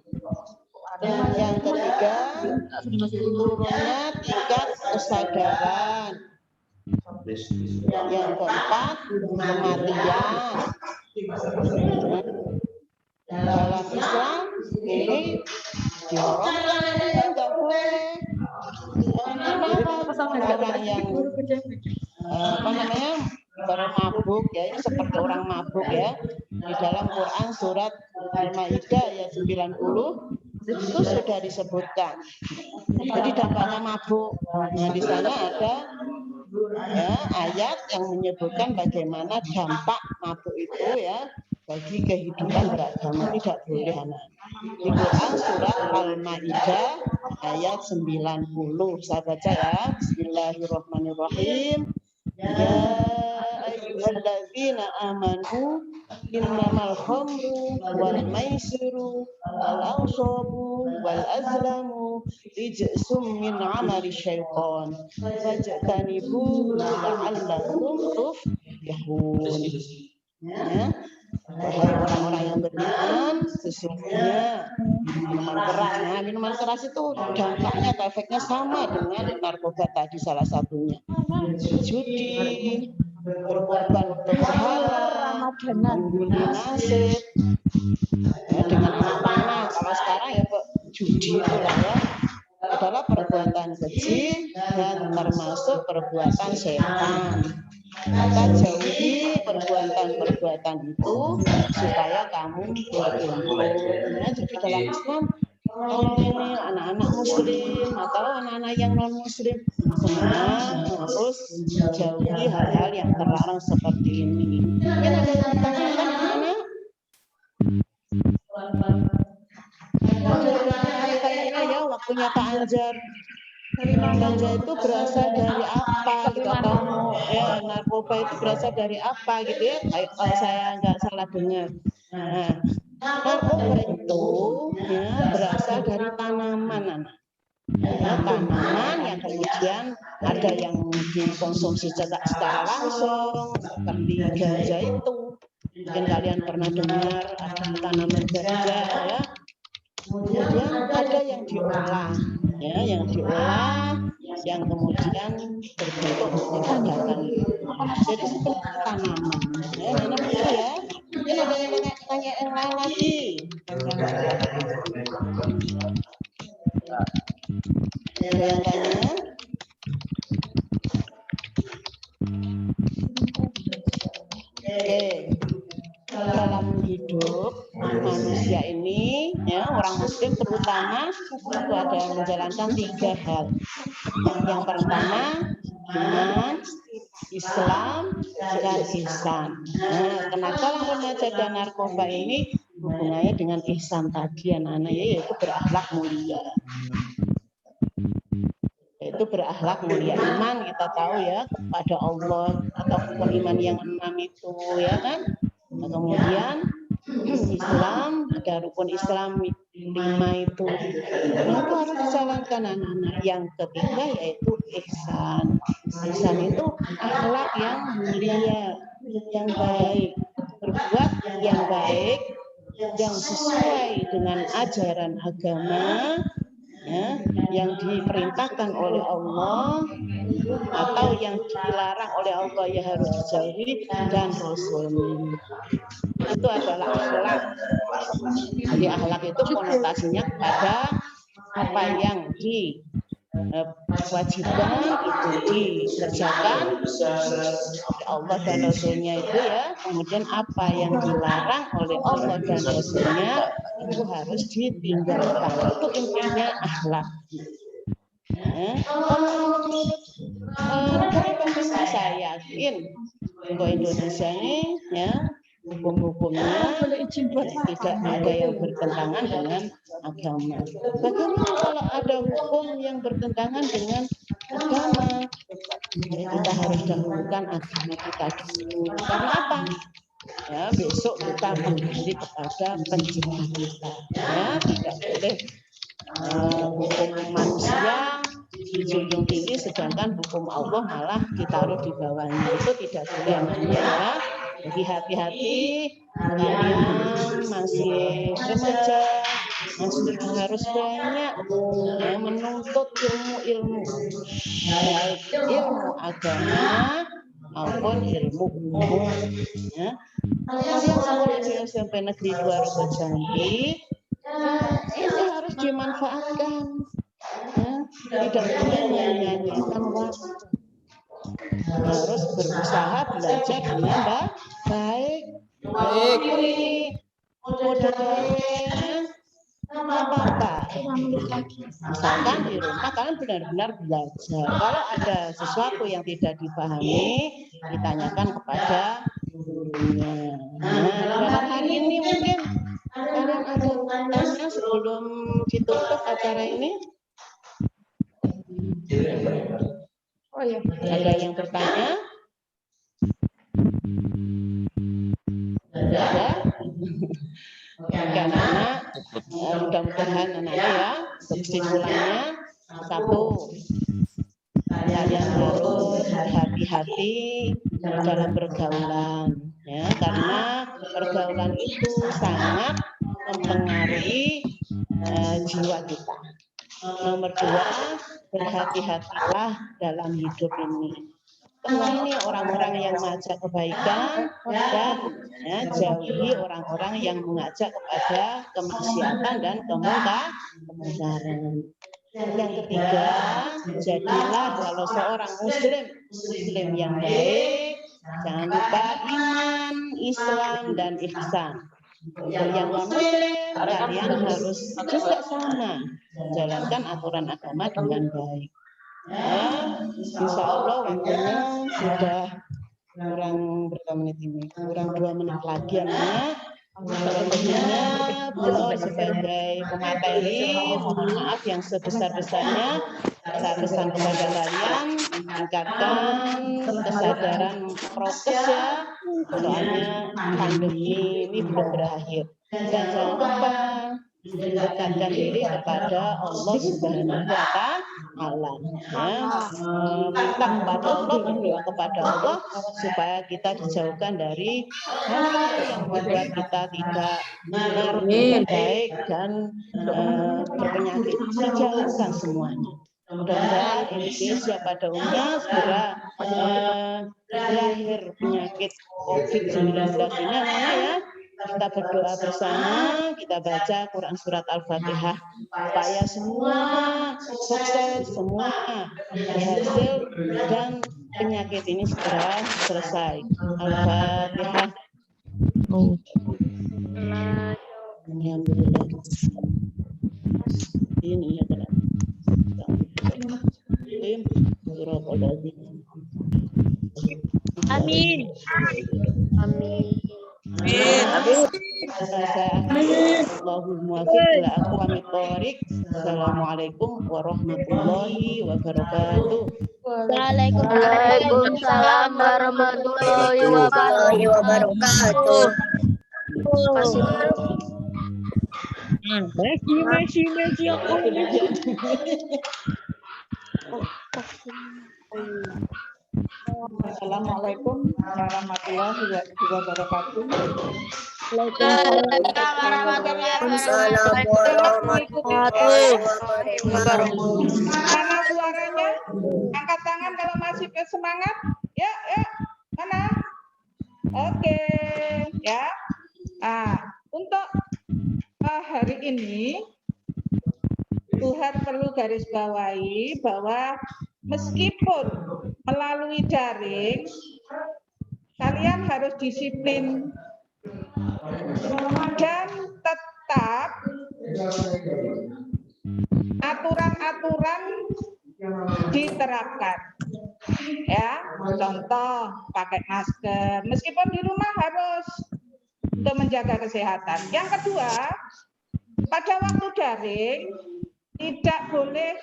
yang ketiga turunnya tingkat kesadaran, yang keempat kematian. Dalam Islam ini diharamkan, nggak boleh. Orang yang bermabuk ya, ini seperti orang mabuk ya. Di dalam Quran surat Al-Maidah ayat 90 itu sudah disebutkan. Jadi dampaknya mabuk. Nah, di sana ada ya, ayat yang menyebutkan bagaimana dampak mabuk itu ya bagi kehidupan beragama. Tidak boleh anak. Di Quran surat Al-Maidah ayat 90. Saya baca ya. Bismillahirrahmanirrahim. Ya ayyuhalladzina amanu innamal khamru wal maisiru wal ansabu wal azlamu rijsum min amali syaitan fajtanibuhu la'allakum tuflihun. Ya. Wahai orang-orang yang beriman, sesungguhnya minuman keras. Nah, minuman keras itu dampaknya atau efeknya sama dengan narkoba tadi salah satunya. Judi, berkorban untuk berhala, mengundi nasib, ya, dengan anak panah. Kalau sekarang ya judi itulah ya, adalah perbuatan keji dan termasuk perbuatan setan. Maka jauhi perbuatan-perbuatan itu supaya kamu beruntung. Ya, jadi dalam Islam kalau ini anak-anak muslim atau anak-anak yang non muslim semua harus jauhi hal-hal yang terlarang seperti ini. Mungkin ada yang ditanyakan anak-anak? Kayaknya ya waktunya Pak Anjar. Ganja itu berasal dari apa gitu, atau ya narkoba itu berasal dari apa gitu ya, kalau saya nggak salah dengar. Nah, narkoba itu ya berasal dari tanaman anak. Ya, tanaman yang kemudian ada yang dikonsumsi secara langsung seperti ganja itu. Mungkin kalian pernah dengar ada tanaman ganja ya. Kemudian ada yang diolah, ya, yang kemudian berbentuk obat-obatan. Jadi seperti tanaman. Ya, nanam itu ya. Mungkin ada yang tanya yang lain lagi. Ada yang tanya? Oke. Dalam hidup manusia ini ya, orang muslim terutama itu ada menjalankan 3 hal. Yang pertama iman, Islam, dan ihsan. Nah, kenapa remaja dan narkoba ini hubungannya dengan ihsan tadi anak-anak, yaitu berakhlak mulia. Itu berakhlak mulia. Iman kita tahu ya kepada Allah atau iman yang 6 itu ya kan. Nah, kemudian Islam, ada rukun Islam 5 itu. Nah, itu harus dijalankan anak-anak. Yang ketiga yaitu ihsan. Ihsan itu akhlak yang mulia, yang baik, berbuat yang baik, yang sesuai dengan ajaran agama, ya, yang diperintahkan oleh Allah atau yang dilarang oleh Allah ya harus dijauhi dan Rasul. Itu adalah akhlak. Jadi akhlak itu konotasinya kepada apa yang diwajibkan itu dikerjakan oleh Allah dan Rasulnya itu ya. Kemudian apa yang dilarang oleh Allah dan Rasulnya itu harus ditinggalkan. Itu intinya akhlak. Menurut saya yakin bahwa Indonesia ini ya hukum-hukumnya tidak ada yang bertentangan dengan agama. Bagaimana kalau ada hukum yang bertentangan dengan agama? Ya, kita harus dahulukan agama kita dulu. Karena apa? Ya, besok kita kembali kepada pencipta kita. Ya, tidak boleh hukum manusia dijunjung tinggi, sedangkan hukum Allah malah ditaruh di bawahnya. Itu tidak boleh namanya, ya. Jadi hati-hati, kalian masih remaja, masih harus banyak yang menuntut ilmu-ilmu, baik ilmu agama maupun ilmu umum. Ya. Kalian sekolah di SMP Negeri 2 Jambi, ini harus dimanfaatkan. Ya, tidak boleh menyanyikan waktu. Harus berusaha belajar dengan baik. Ini modalnya apa-apa. Misalkan di rumah kalian benar-benar belajar. Kalau ada sesuatu yang tidak dipahami, ditanyakan kepada gurunya. Nah, dalam hari ini mungkin kalian ada tanya sebelum ditutup acara ini? Oh ya. Ada yang bertanya? Ada? Anak-anak, mudah-mudahan anaknya ya, kesimpulannya satu, kalian harus berhati-hati dalam pergaulan, ya, karena pergaulan itu sangat mempengaruhi jiwa kita. Nomor 2, berhati-hatilah dalam hidup ini. Temui orang-orang yang mengajak kebaikan dan ya, jauhi orang-orang yang mengajak kepada kemaksiatan dan kemungkaran. Yang ketiga, jadilah kalau seorang muslim yang baik, jangan lupa iman, Islam dan ihsan. Yang non-muslim, kalian harus juga sama menjalankan aturan agama dengan baik. Ya, insya Allah waktunya sudah kurang 2 menit lagi ya. Tentunya beliau sebagai pemateri, mohon maaf yang sebesar-besarnya. Saya pesan kepada kalian, tingkatkan kesadaran prokes ya, soalnya pandemi ini belum berakhir. Dan jangan lupa mendekatkan diri kepada Allah Subhanahu wa Ta'ala. Minta kepada Allah, berdoa kepada Allah supaya kita dijauhkan dari hal yang membuat kita tidak benar, tidak baik dan berpenyakit. Dijauhkan semuanya. Mudah-mudahan Indonesia pada umumnya segera berakhir penyakit COVID-19 ini ya. Kita berdoa bersama, kita baca Quran Surat Al-Fatihah supaya semua sukses, semua berhasil dan penyakit ini segera selesai. Al-Fatihah. Alhamdulillah. Ini ya benar. Amin. Amin. Assalamualaikum warahmatullahi wabarakatuh. Waalaikumsalam warahmatullahi wabarakatuh. Messi aku ini. Assalamualaikum warahmatullahi wabarakatuh. Mana suaranya? Angkat tangan kalau masih semangat. Ya, mana? Oke, ya. Untuk hari ini Tuhan perlu garis bawahi bahwa meskipun melalui daring, kalian harus disiplin dan tetap aturan-aturan diterapkan. Ya, contoh pakai masker. Meskipun di rumah harus untuk menjaga kesehatan. Yang kedua, pada waktu daring tidak boleh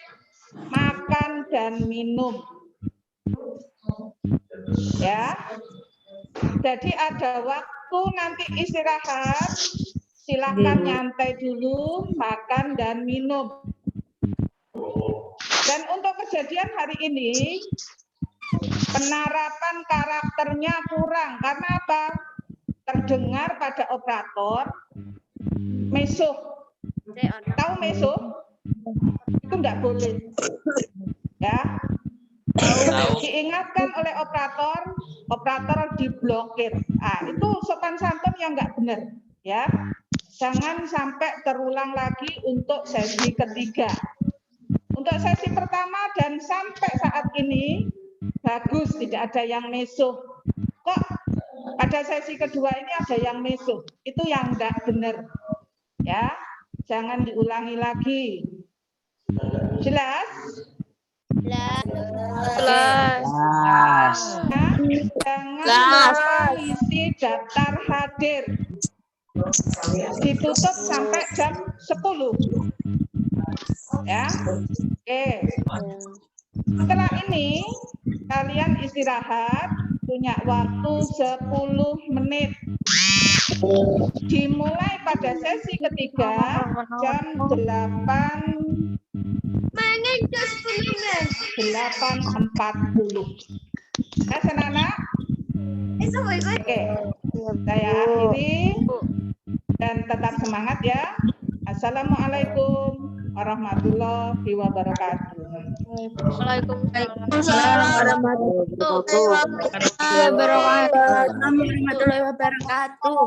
makan dan minum. Ya. Jadi ada waktu nanti istirahat, silakan nyantai dulu, makan dan minum. Dan untuk kejadian hari ini, penerapan karakternya kurang. Karena apa? Terdengar pada operator, mesuh. Tahu mesuh? Itu enggak boleh. Ya. Diingatkan oleh operator diblokir. Itu sopan santun yang enggak benar. Ya. Jangan sampai terulang lagi untuk sesi ketiga. Untuk sesi pertama dan sampai saat ini bagus, tidak ada yang mesuh. Kok pada sesi kedua ini ada yang mesuh? Itu yang enggak benar. Ya, jangan diulangi lagi. Jelas? Kelas. Jangan lupa isi daftar hadir. Ditutup sampai jam 10. Ya, oke. Setelah ini kalian istirahat, punya waktu 10 menit. Dimulai pada sesi ketiga jam 8.40. Ya, Senana? Oke, saya akhiri dan tetap semangat ya. Assalamualaikum warahmatullahi wabarakatuh. Waalaikumsalam warahmatullahi wabarakatuh.